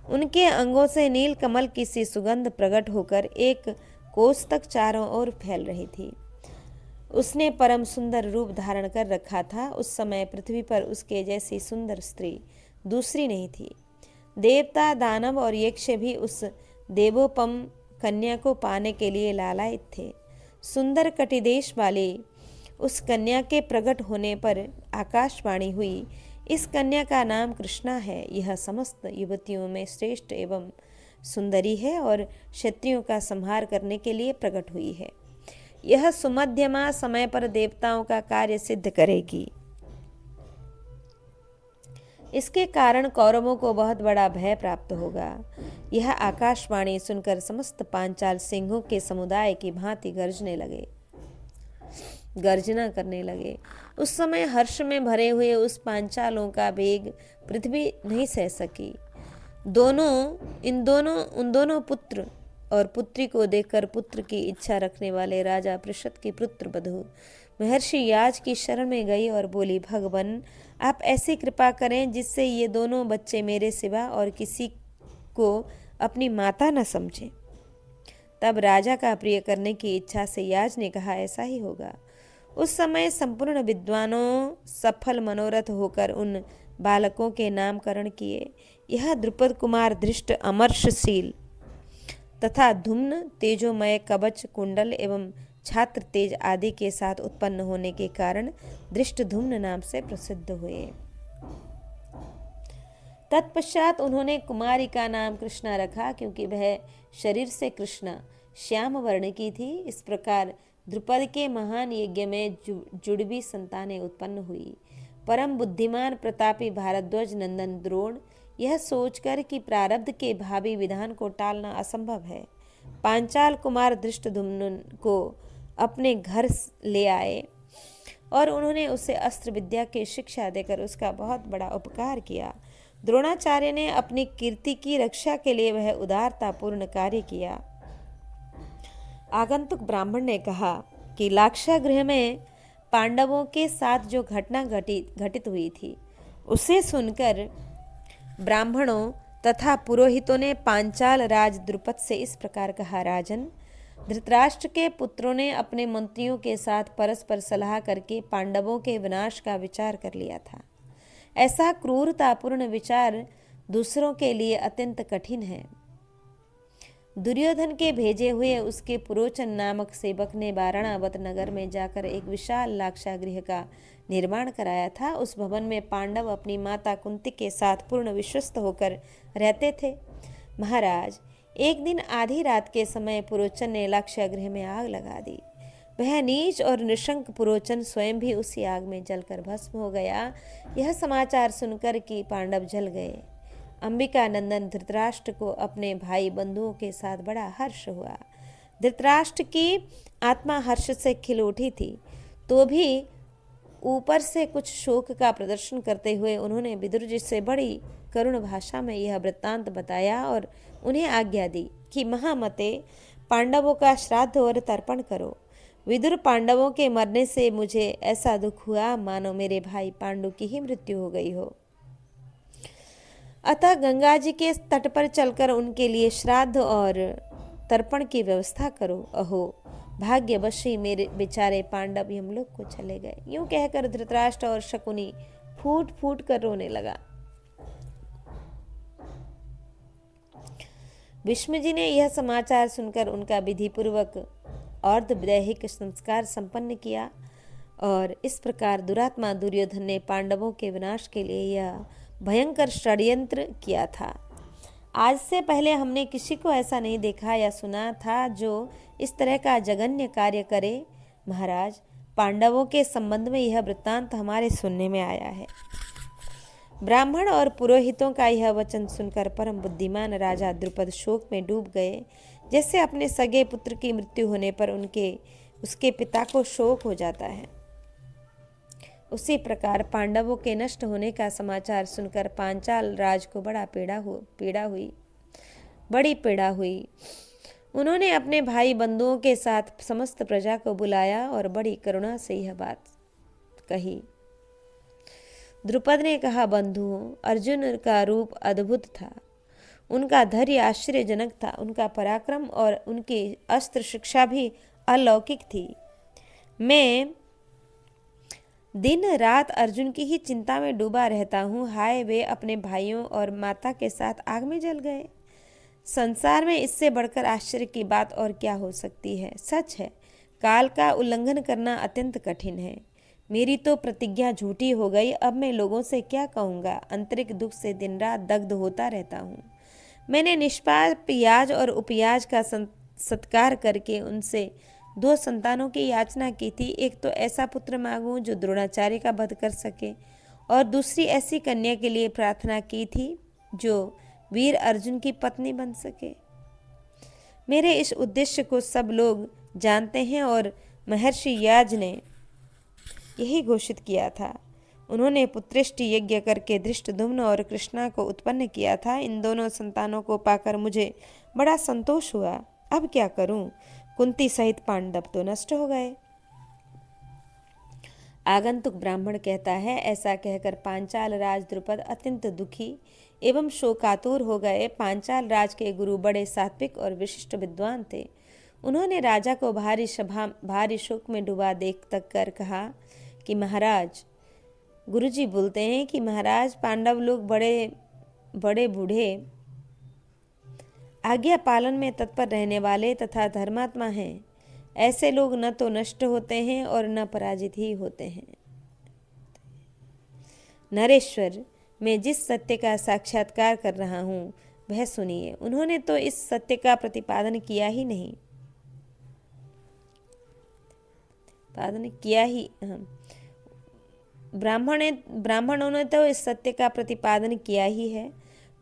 उनके अंगों से नील कमल की सी सुगंध प्रकट होकर एक कोस तक चारों ओर फैल रही थी। उसने परम सुंदर रूप धारण कर रखा था। उस समय पृथ्वी पर उसके जैसी सुंदर स्त्री दूसरी नहीं थी। देवता, दानव और यक्ष भी उस देवोपम कन्या को पाने के लिए लालायित थे। सुंदर कटिदेश वाली उस कन्या के प्रकट होने पर आकाशवाणी हुई, इस कन्या का नाम कृष्णा है। यह समस्त युवतियों में श्रेष्ठ एवं सुंदरी है और क्षत्रियों का संहार करने के लिए प्रकट हुई है। यह सुमध्यमा समय पर देवताओं का कार्य सिद्ध करेगी। इसके कारण कौरवों को बहुत बड़ा भय प्राप्त होगा। यह आकाशवाणी सुनकर समस्त पांचाल सिंहों के समुदाय की भांति गर्जना करने लगे। उस समय हर्ष में भरे हुए उस पांचालों का वेग पृथ्वी नहीं सह सकी। उन दोनों पुत्र और पुत्री को देखकर पुत्र की इच्छा रखने वाले राजा पृषद की पुत्र बधू महर्षि याज की शरण में गई और बोली, भगवान आप ऐसी कृपा करें जिससे ये दोनों बच्चे मेरे सिवा और किसी को अपनी माता न समझें। तब राजा का प्रिय करने की इच्छा से याज ने कहा, ऐसा ही होगा। उस समय संपूर्ण विद्वानों सफल मनोरथ होकर उन बालकों के नामकरण किए। यह द्रुपद कुमार धृष्ट अमर्षशील तथा धुम्न तेजोमय कवच कुंडल एवं छात्र तेज आदि के साथ उत्पन्न होने के कारण धृष्टधुम्न नाम से प्रसिद्ध हुए। तत्पश्चात उन्होंने कुमारी का नाम कृष्णा रखा, क्योंकि वह शरीर से कृष्णा श्याम वर्ण की थी। इस प्रकार द्रुपद के महान यज्ञ में जुड़वी संतानें उत्पन्न हुई। परम बुद्धिमान प्रतापी भारद्वाज नंदन द्रोण यह सोचकर कि प्रारब्ध के भावी विधान को टालना असंभव है, पांचाल कुमार धृष्टद्युम्न को अपने घर ले आए और उन्होंने उसे अस्त्र विद्या की शिक्षा देकर उसका बहुत बड़ा उपकार किया। द्रोणाचार्य ने अपनी कीर्ति की रक्षा के लिए वह उदारतापूर्ण कार्य किया। आगंतुक ब्राह्मण ने कहा कि लाक्षागृह में पांडवों के साथ जो घटना घटित हुई थी उसे सुनकर ब्राह्मणों तथा पुरोहितों ने पांचाल राज द्रुपद से इस प्रकार कहा, राजन, धृतराष्ट्र के पुत्रों ने अपने मंत्रियों के साथ परस्पर सलाह करके पांडवों के विनाश का विचार कर लिया था। ऐसा क्रूरतापूर्ण विचार दूसरों के लिए अत्यंत कठिन है। दुर्योधन के भेजे हुए उसके पुरोचन नामक सेवक ने वारणावत नगर में जाकर एक विशाल लाक्षागृह का निर्माण कराया था। उस भवन में पांडव अपनी माता कुंती के साथ पूर्ण विश्वस्त होकर रहते थे। महाराज, एक दिन आधी रात के समय पुरोचन ने लाक्षागृह में आग लगा दी। वह नीच और निशंक पुरोचन स्वयं भी उसी आग में जलकर भस्म हो गया। यह समाचार सुनकर कि पांडव जल गए, अंबिका नंदन धृतराष्ट्र को अपने भाई बंधुओं के साथ बड़ा हर्ष हुआ। धृतराष्ट्र की आत्मा हर्ष से खिल उठी थी, तो भी ऊपर से कुछ शोक का प्रदर्शन करते हुए उन्होंने विदुर जी से बड़ी करुण भाषा में यह वृत्तांत बताया और उन्हें आज्ञा दी कि महामते, पांडवों का श्राद्ध और तर्पण करो। विदुर, पांडवों के मरने से मुझे ऐसा दुख हुआ मानो मेरे भाई पांडु की ही मृत्यु हो गई हो। अतः गंगा जी के तट पर चलकर उनके लिए श्राद्ध और तर्पण की व्यवस्था करो। अहो भाग्यवशी मेरे बेचारे पांडव यमलोक को चले गए। यूं कहकर धृतराष्ट्र और शकुनी फूट फूट कर रोने लगा। भीष्म जी ने यह समाचार सुनकर उनका विधि पूर्वक अर्धदैहिक संस्कार संपन्न किया और इस प्रकार दुरात्मा दुर्योधन ने पांडवों के विनाश के लिए यह भयंकर षड्यंत्र किया था। आज से पहले हमने किसी को ऐसा नहीं देखा या सुना था जो इस तरह का जघन्य कार्य करे। महाराज, पांडवों के संबंध में यह वृत्तांत हमारे सुनने में आया है। ब्राह्मण और पुरोहितों का यह वचन सुनकर परम बुद्धिमान राजा द्रुपद शोक में डूब गए, जैसे अपने सगे पुत्र की मृत्यु होने पर उसके पिता को शोक हो जाता है। उसी प्रकार पांडवों के नष्ट होने का समाचार सुनकर पांचाल राज को बड़ी पीड़ा हुई। उन्होंने अपने भाई बंधुओं के साथ समस्त प्रजा को बुलाया और बड़ी करुणा से यह बात कही। द्रुपद ने कहा, बंधुओं, अर्जुन का रूप अद्भुत था, उनका धैर्य आश्चर्यजनक था, उनका पराक्रम और उनकी अस्त्र शिक्षा भी अलौकिक थी। मैं दिन रात अर्जुन की ही चिंता में डूबा रहता हूँ। हाय, वे अपने भाइयों और माता के साथ आग में जल गए। संसार में इससे बढ़कर आश्चर्य की बात और क्या हो सकती है। सच है, काल का उल्लंघन करना अत्यंत कठिन है। मेरी तो प्रतिज्ञा झूठी हो गई। अब मैं लोगों से क्या कहूँगा। आंतरिक दुख से दिन रात दग्ध होता रहता हूँ। मैंने निष्पाप याज और उपयाज का सत्कार करके उनसे 2 संतानों की याचना की थी। एक तो ऐसा पुत्र मांगूं जो द्रोणाचार्य का वध कर सके, और दूसरी ऐसी कन्या के लिए प्रार्थना की थी जो वीर अर्जुन की पत्नी बन सके। मेरे इस उद्देश्य को सब लोग जानते हैं और महर्षि याज ने यही घोषित किया था। उन्होंने पुत्रेष्टि यज्ञ करके धृष्टद्युम्न और कृष्णा को उत्पन्न किया था। इन दोनों संतानों को पाकर मुझे बड़ा संतोष हुआ। अब क्या करूं? कुंती सहित पांडव तो नष्ट हो गए। आगंतुक ब्राह्मण कहता है, ऐसा कहकर पांचाल राज द्रुपद अत्यंत दुखी एवं शोकातुर हो गए। पांचाल राज के गुरु बड़े सात्विक और विशिष्ट विद्वान थे। उन्होंने राजा को भारी शोक में डूबा देख तक कर कहा कि महाराज, गुरुजी बोलते हैं कि महाराज, पांडव लोग बड़े बूढ़े, आज्ञा पालन में तत्पर रहने वाले तथा धर्मात्मा हैं। ऐसे लोग न तो नष्ट होते हैं और न पराजित ही होते हैं। नरेश्वर, मैं जिस सत्य का साक्षात्कार कर रहा हूँ वह सुनिए। उन्होंने तो इस सत्य का प्रतिपादन किया ही नहीं, ब्राह्मणों ने तो इस सत्य का प्रतिपादन किया ही है।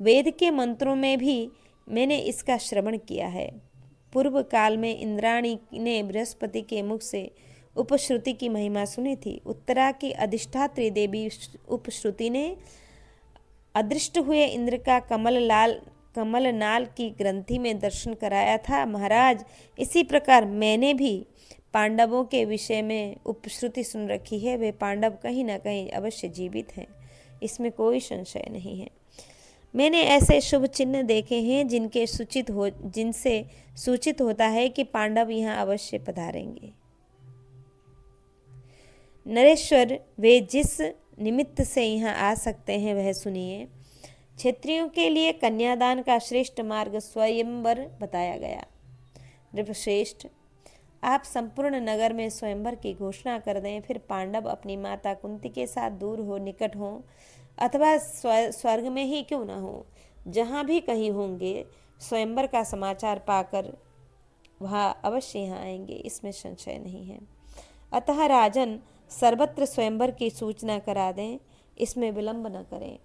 वेद के मंत्रों में भी मैंने इसका श्रवण किया है। पूर्व काल में इंद्राणी ने बृहस्पति के मुख से उपश्रुति की महिमा सुनी थी। उत्तरा की अधिष्ठात्री देवी उपश्रुति ने अदृष्ट हुए इंद्र का कमलनाल की ग्रंथि में दर्शन कराया था। महाराज, इसी प्रकार मैंने भी पांडवों के विषय में उपश्रुति सुन रखी है। वे पांडव कहीं न कहीं अवश्य जीवित हैं, इसमें कोई संशय नहीं है। मैंने ऐसे शुभ चिन्ह देखे हैं जिनसे सूचित होता है कि पांडव यहाँ अवश्य पधारेंगे। नरेश्वर, वे जिस निमित्त से यहाँ आ सकते हैं वह सुनिए। क्षत्रियों के लिए कन्यादान का श्रेष्ठ मार्ग स्वयंवर बताया गया। नृपश्रेष्ठ, आप संपूर्ण नगर में स्वयंवर की घोषणा कर दें। फिर पांडव अपनी माता कुंती के साथ दूर हो, निकट हो, अथवा स्वर्ग में ही क्यों न हो, जहाँ भी कहीं होंगे, स्वयंवर का समाचार पाकर वहाँ अवश्य यहाँ आएंगे, इसमें संशय नहीं है। अतः राजन, सर्वत्र स्वयंवर की सूचना करा दें, इसमें विलंब न करें।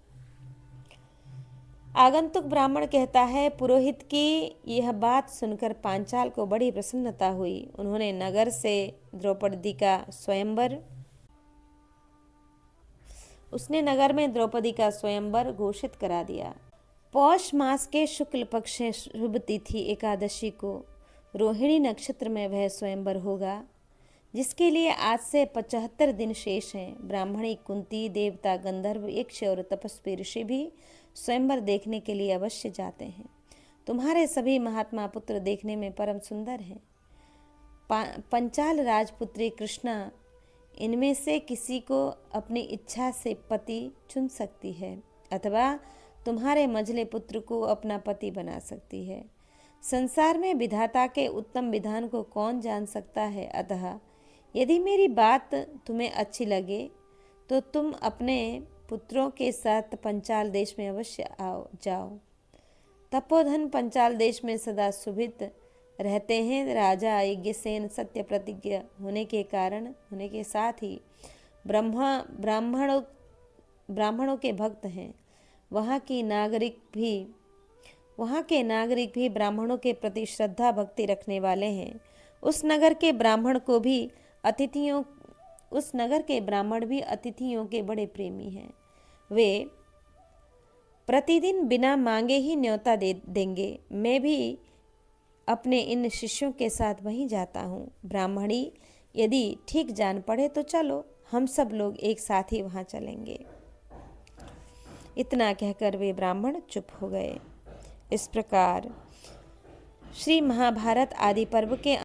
आगंतुक ब्राह्मण कहता है, पुरोहित की यह बात सुनकर पांचाल को बड़ी प्रसन्नता हुई। उन्होंने नगर से उसने नगर में द्रौपदी का स्वयंवर घोषित करा दिया। पौष मास के शुक्ल पक्ष शुभ तिथि एकादशी को रोहिणी नक्षत्र में वह स्वयंवर होगा, जिसके लिए आज से 75 दिन शेष हैं। ब्राह्मणी कुंती, देवता गंधर्व, यक्ष और तपस्वी ऋषि भी स्वयंवर देखने के लिए अवश्य जाते हैं। तुम्हारे सभी महात्मा पुत्र देखने में परम सुंदर हैं। पंचाल राजपुत्री कृष्णा इनमें से किसी को अपनी इच्छा से पति चुन सकती है, अथवा तुम्हारे मंझले पुत्र को अपना पति बना सकती है। संसार में विधाता के उत्तम विधान को कौन जान सकता है। अतः यदि मेरी बात तुम्हें अच्छी लगे तो तुम अपने पुत्रों के साथ पंचाल देश में अवश्य जाओ। तपोधन पंचाल देश में सदा सुभित रहते हैं। राजा यज्ञसेन सत्य प्रतिज्ञ होने के साथ ही ब्राह्मणों के भक्त हैं। वहाँ के नागरिक भी ब्राह्मणों के प्रति श्रद्धा भक्ति रखने वाले हैं। उस नगर के ब्राह्मण भी अतिथियों के बड़े प्रेमी हैं। वे प्रतिदिन बिना मांगे ही न्योता दे देंगे। मैं भी अपने इन शिष्यों के साथ वहीं जाता हूँ। ब्राह्मणी, यदि ठीक जान पड़े तो चलो, हम सब लोग एक साथ ही वहाँ चलेंगे। इतना कहकर वे ब्राह्मण चुप हो गए। इस प्रकार श्री महाभारत आदि पर्व के